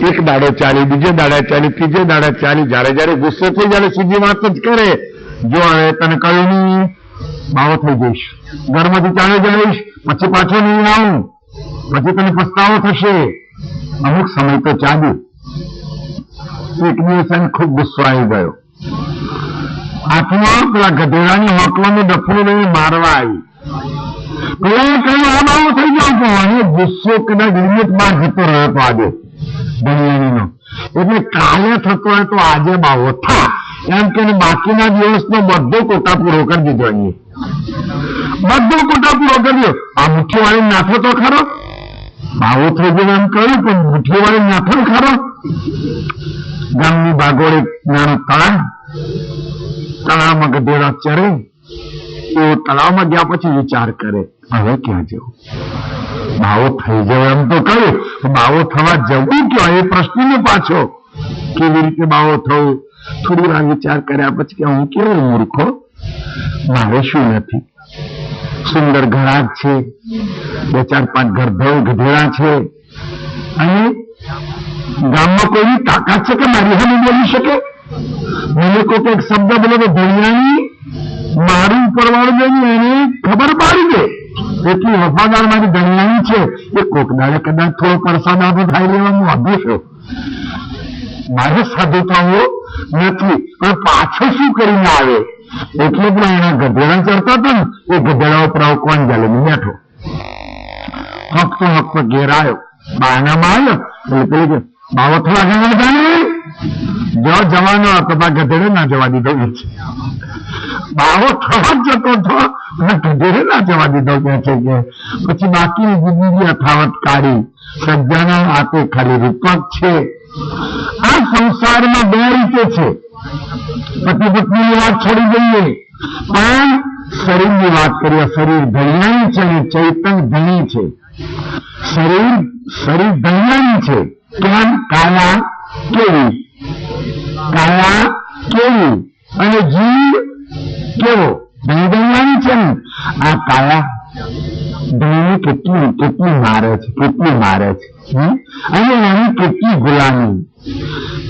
એક દાડો ચાલી, બીજે દાડા ચાલી, ત્રીજે દાડા ચાલી, જયારે ગુસ્સો થઈ જાય સીધી વાત જ કરે, જો હવે તને કહ્યું નહીં બાવો થઈ જઈશ, ઘરમાંથી ચાલે જઈશ, પછી પાછો નહીં આવું, પછી તને પસ્તાવો થશે. અમુક સમય તો ચાલ્યું. એક દિવસ એને ખૂબ ગુસ્સો આવી ગયો. હાથમાં પેલા ગધેડાની હોકલાનું ડફલું લઈને મારવા આવી. પેલા કહ્યું આ બાવો થઈ જાવ તો, અને ગુસ્સો કદાચ લિમિટ બહાર જતો રહ્યો તો આજે ધનિયાણીનો. એટલે કાલે થતો હોય તો આજે બાવો થા એમ કે બાકીના દિવસનો બધો કોટા પૂરો કરી દીધો. અહીંયા બધો કોટા પૂરો કર્યો. આ મુઠ્ઠી વાળી નાખો તો ખરો, બાવો થઈ ગયો એમ કહ્યું, પણ મુઠ્ઠી વાળી નાખો ખરો. ગામની ભાગોળે નાનું તળાવમાં ગધેડા ચરે. એ તળાવમાં ગયા પછી વિચાર કરે હવે ક્યાં જવું, બાવો થઈ જવો એમ તો કહ્યું, બાવો થવા જવું ક્યાં એ પ્રશ્ન પાછો. કેવી રીતે બાવો થવું? થોડી વાર વિચાર કર્યા પછી કે હું કેવો મૂર્ખો, મારે શું નથી, સુંદર ઘરાક છે, 2-4-5 ગર્ભવ ગધેડા છે, અને ગામમાં કોઈની તાકાત છે કે મારી સામે બોલી શકે? મને કોઈ એક શબ્દ બોલે તો ધનિયાણી મારું ઉપરવાળું જોઈને એને ખબર પાડી દે. એટલી વફાદાર મારી ધનિયાણી છે. એ કોક દાડે કદાચ થોડો પરસાદ આપો ખાઈ લેવાનું અભ્યાસો, મારે સાધુ થવું નથી, પણ પાછો શું કરીને આવે? એટલે પણ એના ગધેડા ચડતા હતા ને, એ ગધેડા ઉપર કોણ ચાલે બેઠો, હકતો ઘેર આવ્યો, બહાનામાં આવ્યો. એટલે પેલું કે બાવો થવા જાણે જો જવાનો હતો, ગધેડે ના જવા દીધો. બાવો થવા જ જતો હતો, ગધેડે ના જવા દીધો કે છે. કે પછી બાકીની જિંદગી યથાવત કાઢી. સજ્જાના આપે ખાલી રૂપક છે. આ સંસારમાં 2 રીતે છે. પતિ પત્નીની વાત છોડી દઈએ, પણ શરીરની વાત કરીએ. શરીર ધનિયાણી છે અને ચૈતન્ય ધણી છે. શરીર ધનિયાણી છે. કેમ? કાયા કેવી અને જીવ કેવો? ધનિયાણી છે ને. આ કાયા ધણીને કેટલી મારે છે, અને એની કેટલી ગુલામી,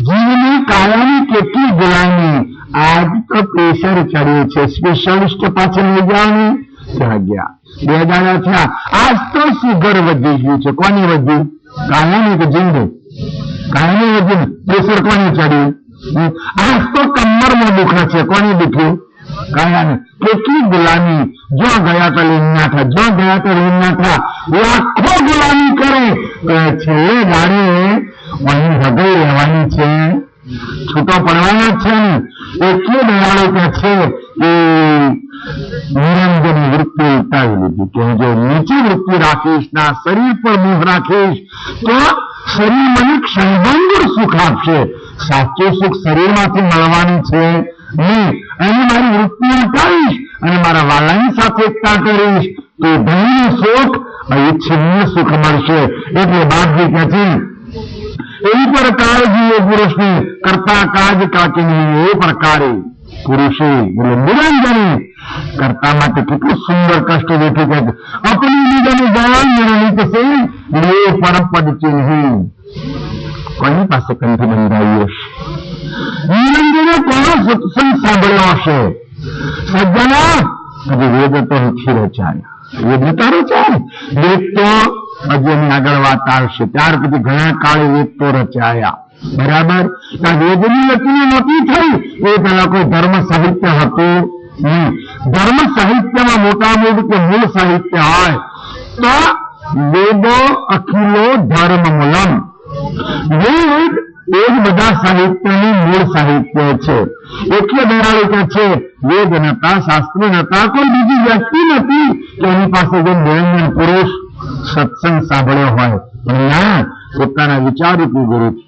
જીવની કાયાની કેટલી ગુલામી. આજ તો પ્રેશર ચડ્યું છે, સ્પેશિયાલિસ્ટ પાછળ લઈ જવાનું ત્યાં ગયા. 2 દાડા થયા, આજ તો સુગર વધી ગયું છે. કોની વધ્યું? કાયાની કે જીવની? કાયાની વધ્યું. પ્રેશર કોની ચડ્યું? આજ તો કમરમાં દુખે છે. કોની દુખ્યું? કયા ને કેટલી ગુલામી, જો ગયા તો લીમનાથા, જો ગયા તો લીમનાથા, લાખો ગુલામી કરે તો છેલ્લે ગાડે અહીં હૃદય રહેવાની છે, છૂટો પડવાનો જ છે ને. એટલું દયાળુ કે છે કે નિરંજન વૃત્તિ ઉતારી લીધી કે જો નીચી વૃત્તિ રાખીશ, ના શરીર પર મોહ રાખીશ તો શરીર મને ક્ષણભંગુર સુખ આપશે, સાચું સુખ શરીરમાંથી મળવાનું છે નહીં. અને મારી વૃત્તિ ઉતારીશ અને મારા વાલાની સાથે એકતા કરીશ તો ધનનું સુખ, ઈચ્છનીય સુખ મળશે. એટલે બાપજી કહે છે એવી પ્રકાર જીવો પુરુષને કરતા કાજ કાચી નહીં, એ પ્રકારે પુરુષે એટલે નિરંજને કરતા માટે કેટલું સુંદર કષ્ટ દેખી કે અપની બીજાને જાણ નિર્ણિત છે એ પરમ પદ ચિહ્ન કોની પાસે કંઠી બંધાઈ હશે. નિરંજને કોનો સત્સંગ સાંભળ્યો હશે? સજ્જના હજી વેદ તો નથી રચાયા, વેદ નતા રચાય, વેદ તો હજી એની આગળ વાત આવશે. ત્યાર પછી ઘણા કાળે વેદ તો રચાયા, બરાબર. વેદની રચના નહોતી થઈ એ પેલા કોઈ ધર્મ સાહિત્ય હતું નહીં. ધર્મ સાહિત્યમાં મોટા મોટું કે મૂળ સાહિત્ય હોય તો વેદો અખિલો ધર્મ મૂલમ, વેદ એ જ બધા સાહિત્યનું મૂળ સાહિત્ય છે. એટલે દયાળુ કે છે વેદ નતા, શાસ્ત્ર નતા, કોઈ બીજી વ્યક્તિ નથી કે એની પાસે જે નિરંજન પુરુષ સત્સંગ સાંભળ્યો હોય. ના, પોતાના વિચારરૂપી ગુરુ છે.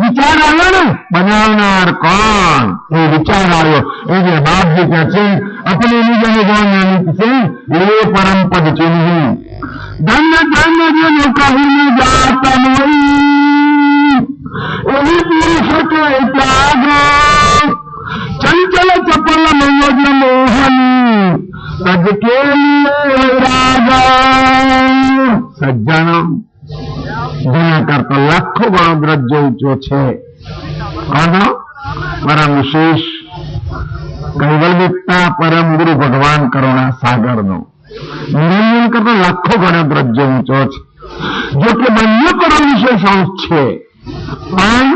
વિચાર આવ્યો ને, બનાવનાર કોણ? એ વિચાર આવ્યો. એટલે બાપજી કહે છે अपने निजने जानित से ये परम पद चिन्ह धन्य धन्य जो नौकाही जाता नहीं वही पुरुष के त्याग चंचल चपल मनोज मोहनी सज के लिए राजा सज्जनों જેના કરતા લાખો ગણો દ્રજ્ય ઊંચો છે. આનો પરમ વિશેષ કૈવલ્યતા પરમ ગુરુ ભગવાન કરુણા સાગરનો નિરંજન કરતા લાખો ગણો દ્રજ્ય ઊંચો છે. જો કે બંને પરમ વિશેષ અંશ છે, પણ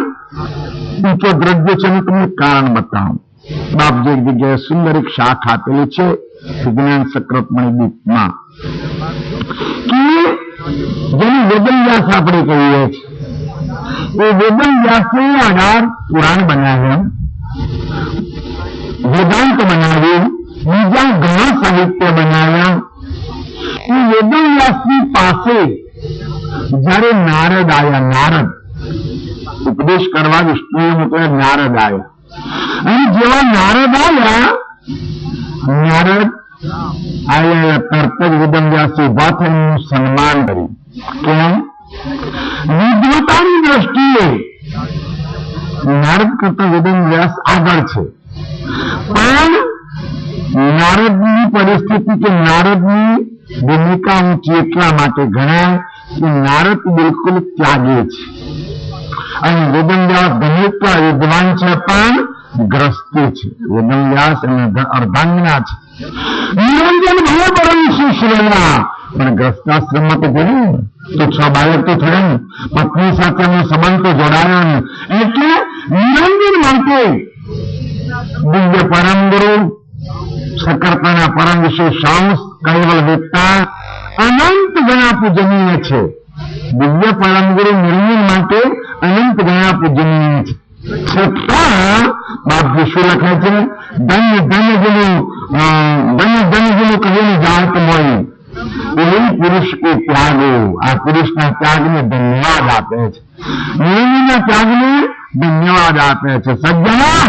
ઊંચો દ્રજ્ય છે. હું તમને કારણ બતાવું. બાપજી એક જગ્યાએ સુંદર એક શાખ આપેલી છે વિજ્ઞાન સક્રતમણી દીપમાં કે જેની વેદવ્યાસ આપણે કહીએ છીએ. એ વેદવ્યાસને આધાર પુરાણ બનાવ્યું, વેદાંત બનાવ્યું, બીજા ઘણા સાહિત્ય બનાવ્યા. એ વેદવ્યાસની પાસે જયારે નારદ આવ્યા, નારદ ઉપદેશ કરવા વિષ્ણુએ મોકલ્યા, નારદ આવ્યા. અને જેવા નારદ આવ્યા, નારદ આયા તરત જ વેદવ્યાસે ઉભા થઈને સન્માન કર્યું. કેમ? વિદ્વતાની દ્રષ્ટિએ નારદ કરતા વેદવ્યાસ આગળ છે, પણ નારદની પરિસ્થિતિ કે નારદની ભૂમિકા ઊંચી એટલા માટે ગણાય કે નારદ બિલકુલ ત્યાગી છે અને વેદવ્યાસ ગમે એટલા વિદ્વાન છે પણ ગ્રસ્તી છે. વેદવ્યાસ અને અર્ધાંગના છે. નિરંજન ભલે પરમ શિષ્યના પણ ગ્રસ્તાશ્રમમાં તો જોયું તો છ બાળક તો થયા ને, પત્ની સાથેનો સંબંધ તો જોડાયો ને. એટલે નિરંજન માટે દિવ્ય પરમ ગુરુ સકર્તાના પરમ વિશેષાંશ કૈવલ્યતા અનંત ગણા પૂજનીય છે. દિવ્ય પરમ ગુરુ નિરંજન માટે અનંત ગણા પૂજનીય છે. છતાં બાપજી શું લખે છે? ધન્ય ધન્ય જેનું કહીને જાત મળી એવું પુરુષ કે ત્યાગો. આ પુરુષના ત્યાગને ધન્યવાદ આપે છે, નિરંજનના ત્યાગને ધન્યવાદ આપે છે. સજ્જના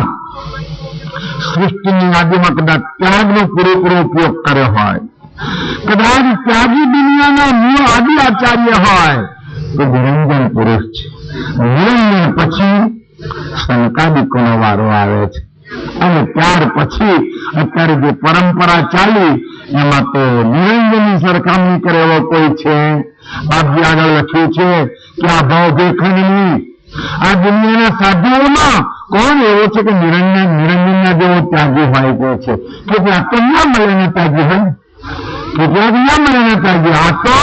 સૃષ્ટિની યાદીમાં કદાચ ત્યાગનો પૂરેપૂરો ઉપયોગ કર્યો હોય, કદાચ ત્યાગી દુનિયાના મૂળ આદિ આચાર્ય હોય તો નિરંજન પુરુષ છે. નિરંજન પછી શંકાદિકોનો વારો આવે છે અને ત્યાર પછી અત્યારે જે પરંપરા ચાલી એમાં તો નિરંજનની સરખામણી કરે એવો કોઈ છે? બાપજી આગળ લખ્યું છે કે આ ભાવ દેખંડની આ દુનિયાના સાધુઓમાં કોણ એવો છે કે નિરંજનના જેવો ત્યાગી હોય ગયો છે? કેટલાક તો ના મળે ને ત્યાગી હોય, કેટલાક ના મળે ને ત્યાગી. આ તો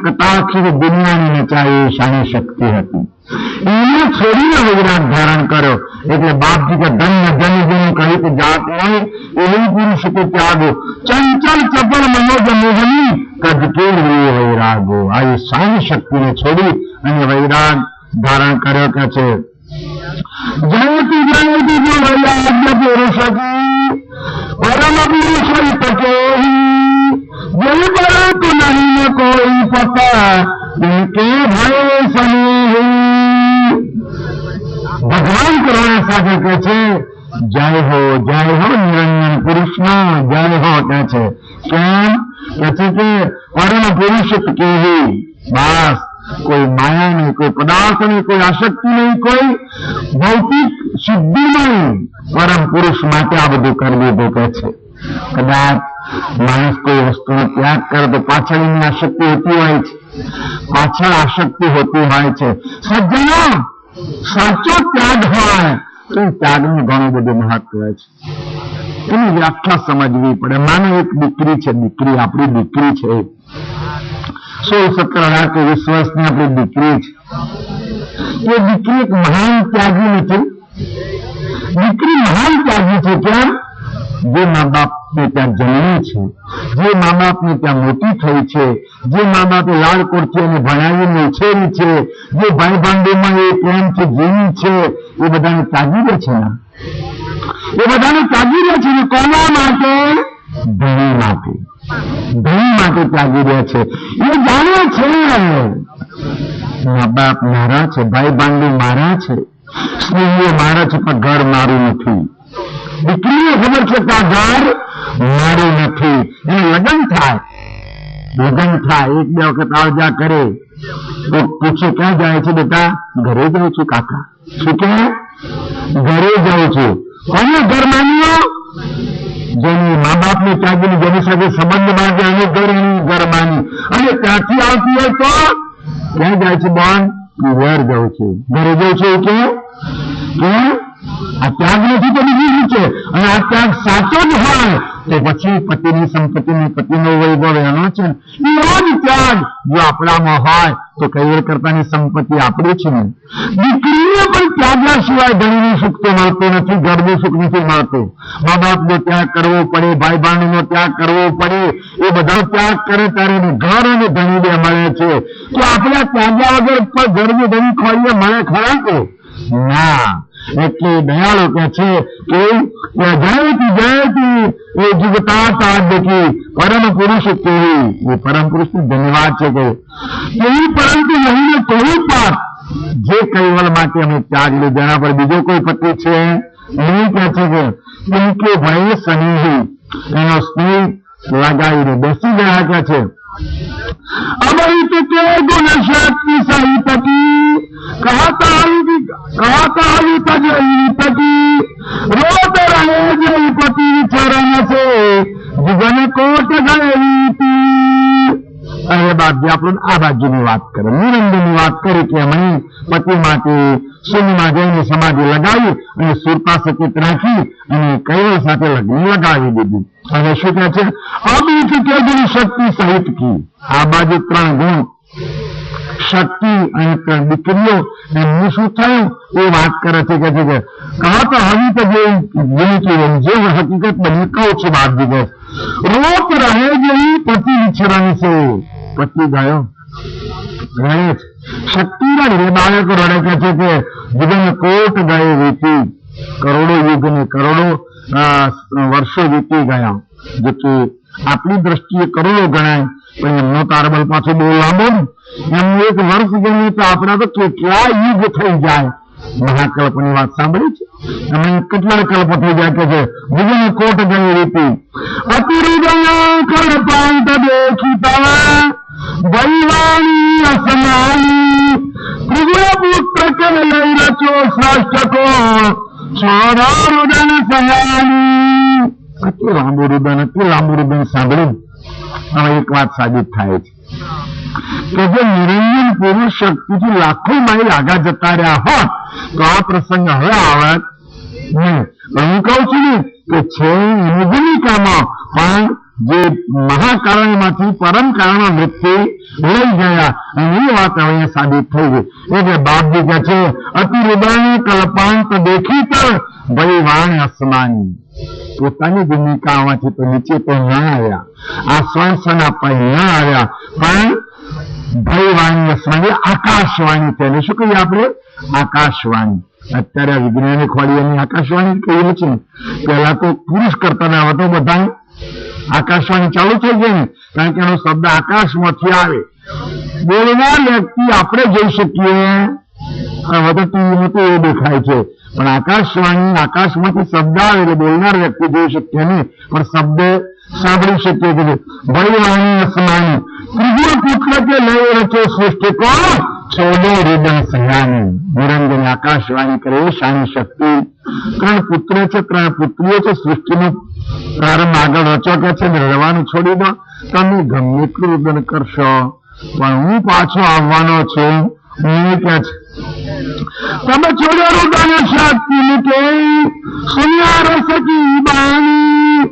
કટાક્ષ દુનિયાની નચાય શાની શક્તિ હતી. એને છોડીને વૈરાગ ધારણ કર્યો. એટલે બાપજી કે ધન્ય ધન્ય જેનું કહી કે જાત નહીં એવી પુરુષ કે ત્યાગો ચંચલ ચપળ મનોજ મોહની કદકે વૈરાગો. આ એ સારી શક્તિને છોડી અને વૈરાગ ધારણ કર્યો કે છે જયતી જયતી જો વૈરાગ્ય પુરુષ પરમ પુરુષ પકે જય પરંતુ નહીં ને કોઈ પતા કે ભય સની. ભગવાન કરુણા સાથે કહે છે જય હો નિરંજન પુરુષનો જય હો કહે છે. કેમ કહે છે કે પરમ પુરુષ કેવી બસ કોઈ માયા નહીં, કોઈ પદાર્થ નહીં, કોઈ આસક્તિ નહીં, કોઈ ભૌતિક સિદ્ધિ નહીં. પરમ પુરુષ માટે આ બધું કરી દીધું કહે છે. કદાચ માણસ કોઈ વસ્તુનો ત્યાગ કરે તો પાછળ એની આસક્તિ હોતી હોય છે, પાછળ આસક્તિ હોતી હોય છે. સજ્જનો સાચો ત્યાગ હોય તો ત્યાગનું ઘણું બધું મહત્વ છે. એની વ્યાખ્યા સમજવી પડે. માનો એક દીકરી છે, દીકરી આપણી દીકરી છે, 16, 17, 18, 20 વર્ષની આપણી દીકરી છે. એ દીકરી એક મહાન ત્યાગી નથી. દીકરી મહાન ત્યાગી છે. કેમ? જે મા બાપને ત્યાં જન્મી છે, જે મા બાપને ત્યાં મોટી થઈ છે, જે મા બાપે લાડકોડથી એને ભણાવીને ઉછેરી છે, જે ભાઈ ભાંડોમાં એ પ્રેમથી જીવી છે, એ બધાને ત્યાગી દે છે ને. એ બધાને ત્યાગી દે છે ને કોના માટે? ધણી માટે. ધણી માટે ત્યાગી દે છે. એ જાણે છે મા બાપ મારા છે, ભાઈ ભાંડો મારા છે, સ્નેહીઓ મારા છે, પણ ઘર મારું નથી. દીકરીને ખબર છે કે આ ઘર મારું નથી. એને લગ્ન થાય, એક બે વખત આવજા કરે તો પૂછે ક્યાં જાય છે? બેટા ઘરે જાઉં છું કાકા. શું કે? ઘરે જાઉં છું. કોને ઘર માન્યો? જેની મા બાપને ત્યાગીને જેની સાથે સંબંધ બાંધે અને ઘર માની, અને ત્યાંથી આવતી હોય તો ક્યાં જાય છે? બોન ઘર જાઉં છું, ઘરે જાઉં છું. કે આ ત્યાગ નથી તો બીજી શું છે? અને આ ત્યાગ સાચો જ હોય તો પછી પતિની સંપત્તિની પતિનો વૈભવ એનો છે. એવો જ ત્યાગ જો આપણામાં હોય તો કૈવર કરતાની સંપત્તિ આપણી છે ને. દીકરીને પણ ત્યાગના સિવાય ધણીનું સુખ તો મળતું નથી, ઘરનું સુખ નથી મળતું. મા બાપનો ત્યાગ કરવો પડે, ભાઈ બહેનનો ત્યાગ કરવો પડે. એ બધા ત્યાગ કરે ત્યારે ઘર અને ધણી બે મળે છે. તો આપણા ત્યાગ્યા વગર પણ ઘરનું ધણી ખોરીએ મળે ખરા તો ના. એટલે દયાળુ કે છે કે જયતી એ જુગતા તાદ્યકી પરમ પુરુષ કેવી. એ પરમ પુરુષ નું ધન્યવાદ છે કે કેવી, પરંતુ નહીં કોઈ પાપ જે કૈવલ માટે અમે ત્યાગ લીધો એના પર બીજો કોઈ પતિ છે નહીં. કે છે કે ભય સ્નેહી એનો સ્નેહ લગાવીને બેસી ગયા કે છે અમૃત કે ગુણ શક્તિ સહિપતિ कहता हूँ तजई पति रोत रहे जई पति चरण से जीवन कोट गई. अरे बापजी આપણને આ બાજુની વાત કરે, નિરંજનની વાત કરી કે અમે પતિ માટે શૂન્યમાં જઈને સમાધિ લગાવી અને સુરપા સચિત રાખી અને કૈવલ સાથે લગ્ન લગાવી દીધી. અને શું કહે છે? અમિત કે ગુણ શક્તિ સહિત કી. આ બાજુ 3 ગુણ શક્તિ અને 3 દીકરીઓ એમનું શું થયું એ વાત કરે છે. કે કહા તો હવે તો જે હકીકત બની કહું છું બાપજી કે રોત રહે જેવી પતિ વિચરણ છે. પતિ ગયો રહે છે, શક્તિ રડે, બાળકો રડે. કે છે કે જીવન કોટ ગયે વીતી, કરોડો યુગ ને કરોડો વર્ષો વીતી ગયા. જે કે આપણી દ્રષ્ટિએ કરોડો ગણાય પણ એમનો તારબલ પાછો બહુ લાંબો ને. એમનું એક વર્ષ ગણ્યું તો આપણા તો કેટલા યુગ થઈ જાય. મહાકલ્પની વાત સાંભળી છે? એમને કેટલા કલ્પ થઈ જાય. કે છે ભુજન કોટ ગઈ રીતિ અતિરુદયા કલ્પાંત દેખીતા વૈવાણી અસમાની ત્રિગુણપુત્ર કે લઈ રચો શ્રેષ્ઠ કો છોરા રુદન સહાની. અતિ લાંબુ રુદન સાંભળ્યું. હવે એક વાત સાબિત થાય છે કે જો નિરંજન પુરુષ શક્તિથી લાખો માઇલ આગળ જતા રહ્યા હોત તો આ પ્રસંગ હવે આવત નહીં. હું કહું છું ને કે છે એની ભૂમિકામાં પણ જે મહાકારણમાંથી પરમ કારણ વૃત્તિ લઈ ગયા અને એ વાત અહીંયા સાબિત થઈ ગઈ. એટલે બાપજી કહે છે અતિ હૃદય કલ્પાંત દેખી તો ભાઈ વાણ અસમાની. પોતાની ભૂમિકામાંથી તો નીચે તો ના આવ્યા, આ સ્વસના પણ ના આવ્યા, પણ ભયવાણી અસમાની આકાશવાણી તેને શું કહીએ આપણે? આકાશવાણી. અત્યારે વિજ્ઞાનિક વાળી એની આકાશવાણી કહીએ છીએ. પહેલા તો પુરુષ કરતા ના, હવે તો બધા આકાશવાણી ચાલુ થઈ ગઈ ને, કારણ કે એનો શબ્દ આકાશમાંથી આવે. બોલનાર વ્યક્તિ આપણે જોઈ શકીએ, હવે તો ટીવીમાં તો એ દેખાય છે, પણ આકાશવાણી આકાશમાંથી શબ્દ આવે એટલે બોલનાર વ્યક્તિ જોઈ શકીએ નહીં, પણ શબ્દ સાંભળી શકીએ છીએ. ભયવાણી અસમાની ત્રીજો પુત્ર કે લઈ રચે સૃષ્ટિ કો છોડો હૃદય સયાની. નિરંજન આકાશવાણી કરે શાની શક્તિ. 3 પુત્ર છે, 3 પુત્રીઓ છે. સૃષ્ટિનો પ્રારંભ આગળ રચો કે છે ને રહેવાનું છોડી દો, તમે ગમે એટલું રુદન કરશો પણ હું પાછો આવવાનો છું. હું કે છે તમે છોડો રુદન શક્તિ કે સુનિયા રસ કી બાણી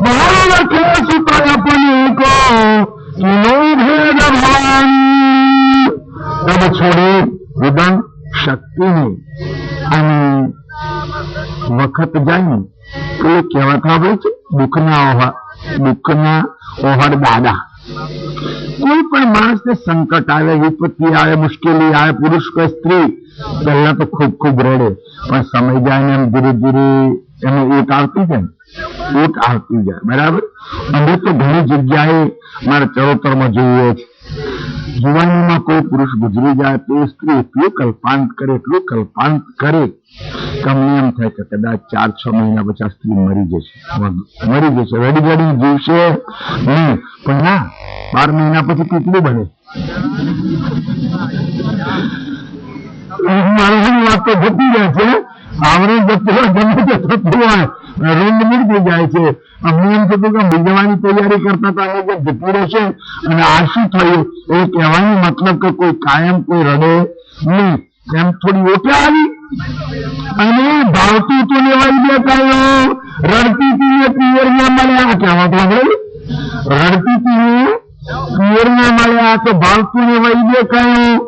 બહાર રખે સુતા अपने को किनो भेद भवानी. તમે છોડી રુદન શક્તિની અને વખત જાય ને તો કહેવત આવે છે દુઃખના ઓહડ દાદા. કોઈ પણ માણસને સંકટ આવે, વિપત્તિ આવે, મુશ્કેલી આવે, પુરુષ કે સ્ત્રી, પહેલા તો ખૂબ ખૂબ રડે, પણ સમય જાય ને એમ ધીરે ધીરે એને એક આવતી જાય. બરાબર. અમે તો ઘણી જગ્યાએ મારા ચરોતરમાં જોઈએ છે, જુવાનીમાં કોઈ પુરુષ ગુજરી જાય તો સ્ત્રી એટલું કલ્પાંત કરે કે અમને એમ થાય કે કદાચ 4-6 મહિના પછી સ્ત્રી મરી જશે, વેડી જીવશે નહીં. પણ ના, 12 મહિના પછી કેટલું બને. માણસની વાત તો જતી જાય છે, આવરણ જતું હોય, ગમે તે થતું હોય, રૂંડ મૂકી જાય છે. અમને એમ થતું કે બીજવાની તૈયારી કરતા હતા અને જતું રહેશે, અને આ શું થયું એ કહેવાનો મતલબ કે કોઈ કાયમ કોઈ રડે નહીં. એમ થોડી ઓછા આવી અને ભાવતું તો લેવાઈ દેખાયો, રડતી હતી પિયરમાં મળ્યા. કહેવા તો રડતી હતી પિયરમાં મળ્યા તો ભાવતું લેવાઈ દેખાયું.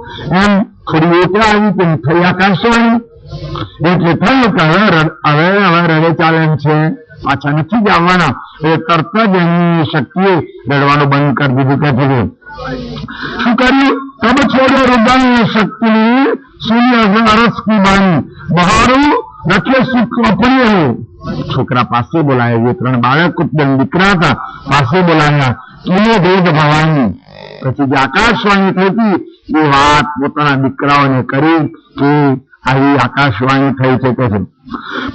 એમ થોડી ઓછા આવી તેમ થઈ આકાશવાણી. એટલે થયું કે હવે રડે ચાલે એમ છે, પાછા નથી જ આવવાના. એ તરત જ એની શક્તિએ રડવાનું બંધ કરી દીધું. કે થયું શું કર્યું? તબ છોડો રુદન શક્તિની શૂન્ય અરસ કી બાણી બહારું રખે સુખ અપને હો. છોકરા પાસે બોલાવ્યા, 3 બાળક દીકરા હતા, પાસે બોલાવ્યા. કિનો ભેદ ભવાની. પછી જે આકાશવાણી થઈ હતી એ વાત પોતાના દીકરાઓને કરી કે આવી આકાશવાણી થઈ છે. કે છે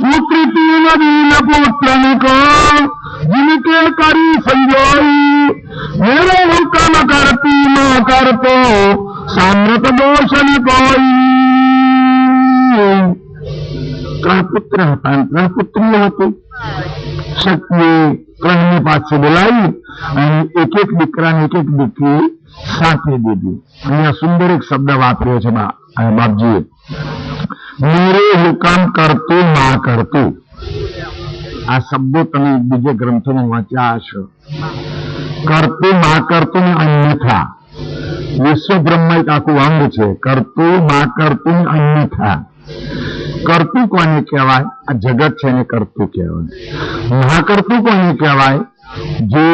પુત્રી તીન દીન પુત્રને કો जिनके करी संजोई मेरे हुक्म करती न करतो साम्रत दोष न कोई. 3 પુત્ર હતા, 3 પુત્રીઓ હતી. શક્તિએ 3ને પાછળ બોલાવી અને એક દીકરાને એક દીકરી સાથે દીધી. અહીંયા સુંદર એક શબ્દ વાપર્યો છે બાપજીએ, મેરે હુકમ કરતું ના કરતું. આ શબ્દો તમે બીજે ગ્રંથોમાં વાંચ્યા હશો. કરતું ના કરતું ને અન્યથા. વિશ્વ બ્રહ્મ એક આખું અંગ છે. કરતું ના કરતું ને અન્યથા. કરતું કોને કહેવાય? આ જગત છે એને કરતું કહેવાય. ના કરતું કોને કહેવાય? જે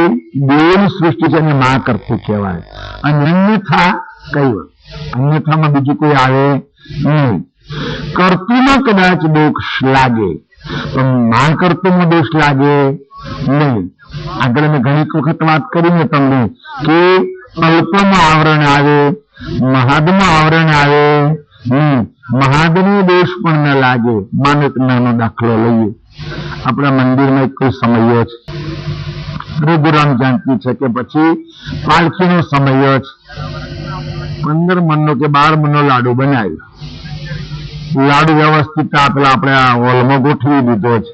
દેવની સૃષ્ટિ છે એને ના કરતું કહેવાય. અને અન્યથા કયું? અન્યથામાં બીજું કોઈ આવે નહીં. કરતુંમાં કદાચ દોષ લાગે પણ ના કરતુંમાં દોષ લાગે નહીં. આગળ મેં ઘણી વખત વાત કરીને તમને કે અલ્પમાં આવરણ આવે, મહાદમાં આવરણ આવે. મહાદની દોષ પણ ન લાગે. માનો એક નાનો દાખલો લઈએ. આપણા મંદિરમાં એક કોઈ સમયો છે, રઘુરામ જયંતિ છે કે પછી પાલખીનો સમયો છે. 15 મણનો કે 12 મણનો લાડુ બનાવ્યો. લાડુ વ્યવસ્થિત આપેલા આપણે આ હોલમાં ગોઠવી દીધો છે.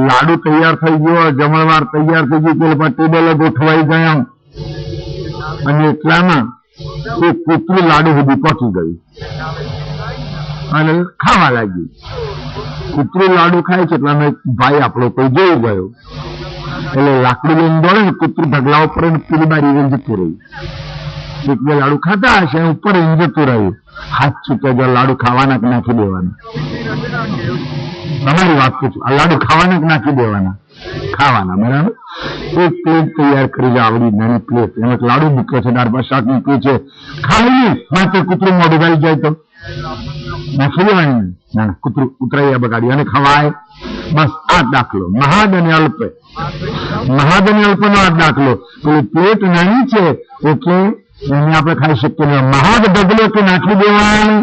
લાડુ તૈયાર થઈ ગયો, જમણવાર તૈયાર થઈ ગયું, પેલા ટેબલ ગોઠવાઈ ગયા અને એટલામાં એક કૂતરું લાડુ સુધી પહોંચી ગયું અને ખાવા લાગ્યું. કૂતરું લાડુ ખાય છે એટલે અમે ભાઈ આપણો કોઈ જોઈ ગયો એટલે લાકડું લઈને દોડે ને કૂતરું ઢગલા ઉપર પેલી બારી રહીને જતું રહ્યું. એક બે લાડુ ખાતા હશે ઉપર રહીને જતું રહ્યું. હાથ છૂટે જો લાડુ ખાવાના કે નાખી દેવાના? તમારી વાત પૂછું, આ લાડુ ખાવાના કે નાખી દેવાના? ખાવાના, બરાબર. એક પ્લેટ તૈયાર કરી છે, આવડી નાની પ્લેટ, એમાં લાડુ મૂક્યો છે, દાળ ભાત શાક મૂક્યું છે, ખાઈ માત્ર કૂતરું મોઢું ગાળી જાય તો નાખી દેવાની? ના, કૂતરું ઉતરાઈ બગાડી અને ખવાય? બસ આ દાખલો મહાદ અને અલ્પ, મહાદ અને અલ્પ નો આ દાખલો. પેલી પ્લેટ નાની છે એટલે એને આપણે ખાઈ શકીએ નહીં. મહાદ ઢગલો કે નાખી દેવાનું?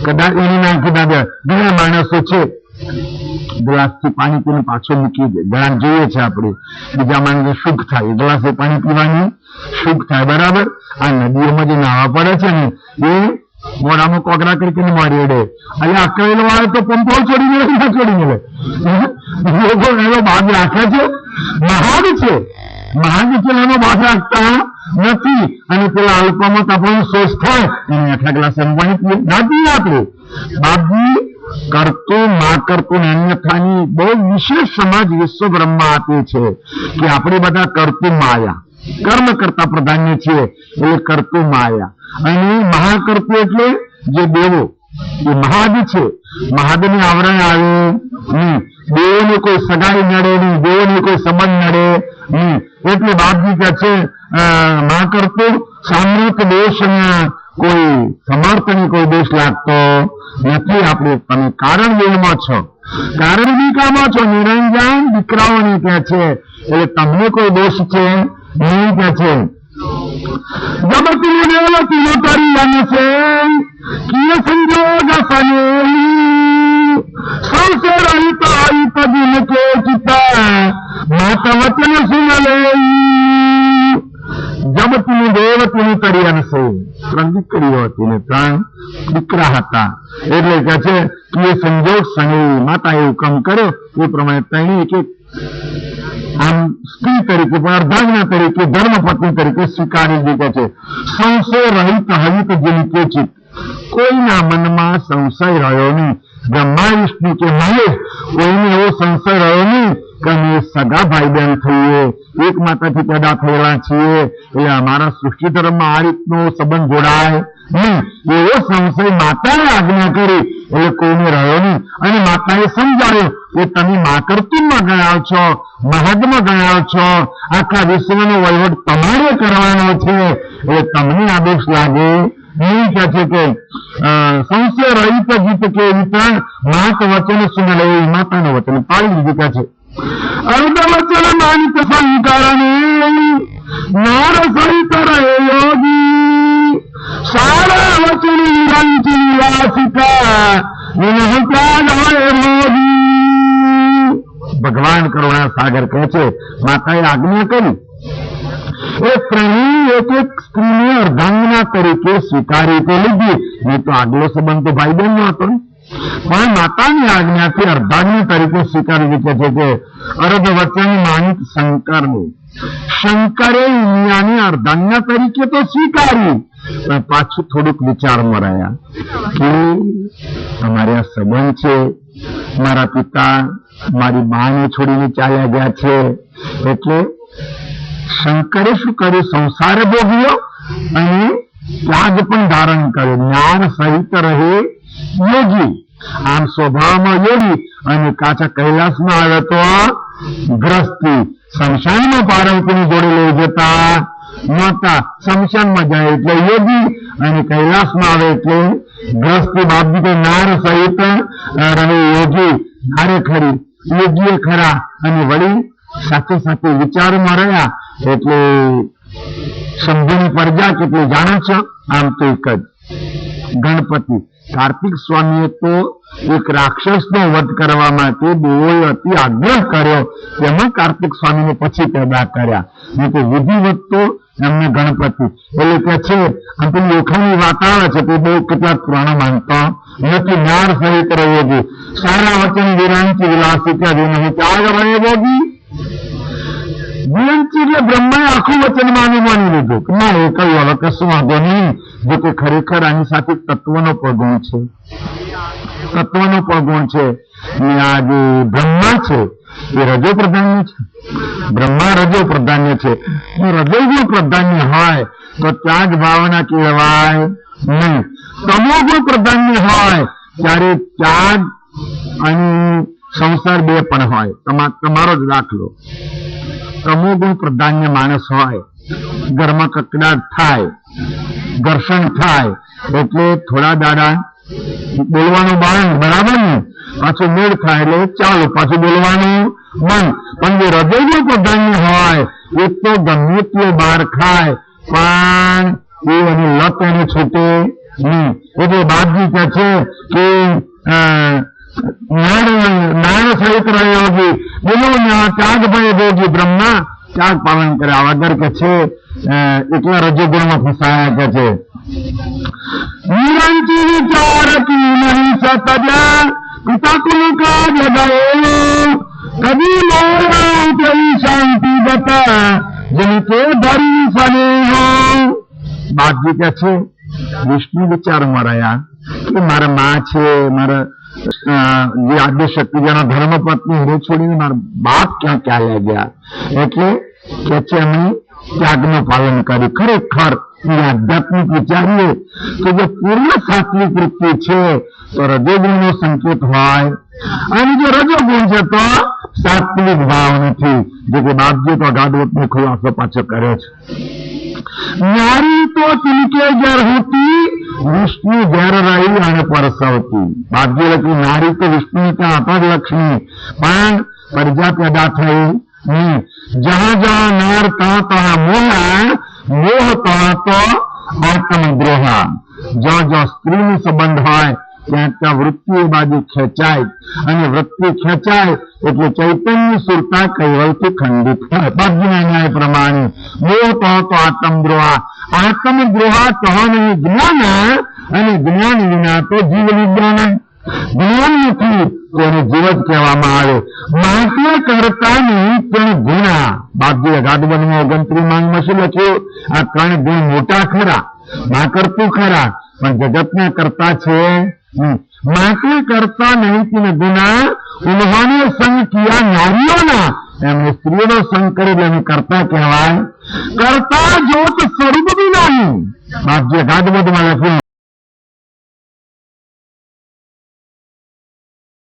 કદાચ એને નાખી દાદા. ઘણા માણસો છે ગ્લાસ થી પાણી પીને પાછો મૂકી દે, ઘણા જોઈએ છે આપણે. બીજા માણસો સુખ થાય, ગ્લાસ પાણી પીવાનું સુખ થાય, બરાબર. આ નદીઓમાં જે નાવા પડે છે ને એ મોઢામાં કોકરા કરીને મારી અડે. એટલે અકળેલો વાળો તો પંપો છોડી મળે, ના છોડી મળે. લોકો એનો ભાગ રાખે છે, મહાન છે, મહાન છે, એનો ભાગ રાખતા નથી. અને પેલા અલ્પમાં આપણને શોષ થાય એને આટલા ગ્લાસ પાણી પીએ ના પીએ આપણે. બાપજી કરતું મા કરતું અન્યથાની બહુ વિશેષ સમાજ વિશ્વ બ્રહ્મા આપે છે કે આપણે બધા કરતું માયા, કર્મ કરતા પ્રાધાન્ય છીએ એટલે કરતું માયા. અને મહાકર્તું એટલે જે દેવો એ મહાદ છે, મહાદની આવરણ આવે નહીં, દેવોને કોઈ સગાઈ નડે નહીં, દેવોને કોઈ સંબંધ નડે નહીં. એટલે બાપજી કહે છે મહાકર્તું સામૃત દેશના કોઈ સમર્થની કોઈ દોષ લાગતો નથી. આપણે તમે કારણ દેહમાં છો, કારણ દીકામાં છો, નિરંજન દીકરાઓને કહે છે એટલે તમને કોઈ દોષ છે નહીં. કહે છે જગતની દેવતીનો તરી છે કિય સંજોગ સનેહી સૌસે રહિત અહિત દિન કે ચિતા માતા વચન સુનલે. જગતની દેવતીની તરી છે, 3 દીકરીઓ હતી ને 3 દીકરા હતા. એટલે કે છે કે સંજોગ સનેહી, માતાએ હુકમ કર્યો એ પ્રમાણે 3 એક આમ સ્ત્રી તરીકે પણ અર્ધાંગના તરીકે ધર્મપત્ની તરીકે સ્વીકારી દીધા છે. સંશય રહિત હરિત જેની ચિત, કોઈના મનમાં સંશય રહ્યો નહીં. બ્રહ્મા વિષ્ણુ કે મહેશ કોઈને એવો સંશય રહ્યો નહીં કે અમે સગા ભાઈ બહેન થઈએ, એક માતાથી પેદા થયેલા છીએ એટલે અમારા સૃષ્ટિ ધર્મમાં આ રીતનો સંબંધ જોડાય નહીં. એવો સંશય માતાએ આજ્ઞા કરી એટલે કોઈને રહ્યો નહીં. અને માતાએ સમજાવ્યો કે તમે માકર્તુમાં ગણાવ છો, મહાદમાં ગણાવ છો, આખા વિશ્વનો વહીવટ તમારે કરવાનો છે એટલે તમને આદેશ લાગે નહીં. કહે છે કે સંશય રહિત ગીત કે વિતરણ માત વચન સુન લે, માતાનું વચન પાળી દીધું. કહે છે અર્ધ વચન માનિત સંકરણે નાર સહિત રહે યોગી સારા વચન નિરંજન વાસિકા વિનહતા જાય મોદી. ભગવાન કરુણા સાગર કહે છે માતાએ આજ્ઞા કરી એ ત્રણેય એક એક સ્ત્રીને અર્ધાંગના તરીકે સ્વીકારી તો લીધી. નહીં તો આગલો સંબંધ તો ભાઈ બહેન નો હતો ને, પણ માતાની આજ્ઞાથી અર્ધાંગની તરીકે સ્વીકારી દીધો છે કે અર્ધ વચન માનિત શંકરને. શંકરે દુનિયાની અર્ધાંગના તરીકે તો સ્વીકારી પણ પાછું થોડુંક વિચારમાં રહ્યા કે અમારે આ સંબંધ છે, મારા પિતા મારી બાને છોડીને ચાલ્યા ગયા છે. એટલે શંકરે શું કર્યું? સંસાર ભોગવ્યો અને ત્યાગ પણ ધારણ કર્યો. જ્ઞાન સહિત રહે યોગી, આમ સ્વભાવમાં યોગી અને કાચા કૈલાસમાં આવે તો ગ્રસ્તી. શમશાનમાં પાર્વતીની જોડે લઈ જતા નહોતા, શમશાનમાં જાય એટલે યોગી અને કૈલાસમાં આવે એટલે ગ્રસ્તી. બાપજી કે નાર સહિત રહે યોગી, નારે ખરી યોગીએ ખરા અને વળી સાથે સાથે વિચારમાં રહ્યા. એટલે શંભુની પ્રજા કેટલી જાણો છો? આમ તો એક જ ગણપતિ. કાર્તિક સ્વામીએ તો એક રાક્ષસનો વધ કરવા માટે દેવોએ અતિ આગ્રહ કર્યો, તેમાં કાર્તિક સ્વામીને પછી પેદા કર્યા. નહીં તો વિધિવત તો એમને ગણપતિ. એટલે કે છે આમ પેલી લોખંડની વાત આવે છે તે બહુ કેટલાક પુરાણો માનતા નથી. નાર સહિત રહેગી સારા વચન વિરાંતિ વિલાસિકા વિનહિ ત્યાગ રહે ભોગી. વિરંચી એટલે બ્રહ્માએ આખું વચનમાનું માની લીધું કે ના એ કહ્યું હવે કશું વાંધો નહીં, જો કે ખરેખર આની સાથે તત્વનો પણ ગુણ છે, તત્વનો પણ ગુણ છે. આ જે બ્રહ્મા છે એ રજો પ્રધાન્ય છે, બ્રહ્મા રજો પ્રધાન્ય છે. રજોગુણ પ્રધાન્ય હોય તો ત્યાગ ભાવના કહેવાય નહીં. તમોગુણ પ્રધાન્ય હોય ત્યારે ત્યાગ અને સંસાર બે પણ હોય. તમારો જ દાખલો, તમોગુણ પ્રધાન્ય માણસ હોય, ઘરમાં કકડાટ થાય, ઘર્ષણ થાય એટલે થોડા દાડા બોલવાનું બંધ, બરાબર ને, પાછું મૂળ થાય એટલે ચાલો પાછું બોલવાનું બંધ. પણ જે હૃદયનું પ્રધાન્ય હોય એ તો ગમે તે બહાર ખાય પણ એ એની લત એને છૂટે નહીં. એટલે બાપજી કહે છે કે નાણ સહિત રહેયોગી બોલો ના ત્યાગ ભય ભોગી બ્રહ્મા ત્યાગ પાલન કર્યા વગર કે છે એટલા રજોગુણમાં ફસાયા કે છે. નિરંજી વિચાર કી નહીં સતજા પિતા કુલ કાજ લગાએ કદી મોર ઉતરી શાંતિ બતા જનકે ધરી ફલે હો. બાપજી કે છે વિષ્ણુ વિચારમાં રહ્યા કે મારા માં છે, મારા જે આદ્ય શક્તિ જેના ધર્મ પત્ની હીરો છોડીને મારા બાપ ક્યાં ચાલ્યા ગયા. એટલે કે છે અમે ત્યાગનું પાલન કર્યું. ખરેખર આધ્યાત્મિક વિચારીએ તો જે પૂર્ણ સાત્વિક વૃત્તિ છે તો રજોગુણનો સંકેત હોય, અને જો રજોગુણ છે તો સાત્વિક ભાવ નથી. જે કે બાપજી તો ગાડવતનો ખુલાસો પાછો કર્યો છે. નારી તો તિનકે ઘેર હોતી વિષ્ણુ ઘેર રહી અને પરસવતી. બાપજી લખ્યું નારી તો વિષ્ણુ ત્યાં અપર લક્ષ્મી પણ પ્રજા પેદા થઈ નહીં. જહાં જહાં નાર ત્યાં ત્યાં મોહ, મોહ ત્યાં તો આત્મદ્રોહ. જ્યાં જ્યાં સ્ત્રીનો સંબંધ હોય ત્યાં ત્યાં વૃત્તિ બાજુ ખેંચાય, અને વૃત્તિ ખેંચાય એટલે ચૈતન્ય સુરતા કૈવલથી ખંડિત થાય. બાપજીના ન્યાય પ્રમાણે મોહ કહો તો આત્મદ્રોહ, આત્મદ્રોહ કહો નહીં જ્ઞાન, અને જ્ઞાન વિના તો જીવ વિજ્ઞાન. જ્ઞાન નથી તેને જીવ જ કહેવામાં આવે. માટે કરતા નહીં પણ ગુણા. બાપજીએ ગાદબનમાં 29 માંગમાં શું લખ્યું? આ 3 ગુણ મોટા ખરા, માં કરતું ખરા પણ જગતના કરતા છે. માટે કરતા નહીં તીન ગુના ઉન્હોને સંગ કિયા નારીઓના, એમને સ્ત્રીઓનો સંગ કરી એને કરતા કહેવાય. કરતા જોત સ્વરૂપ બી નહીં. બાપજીએ ગાદબનમાં લખ્યું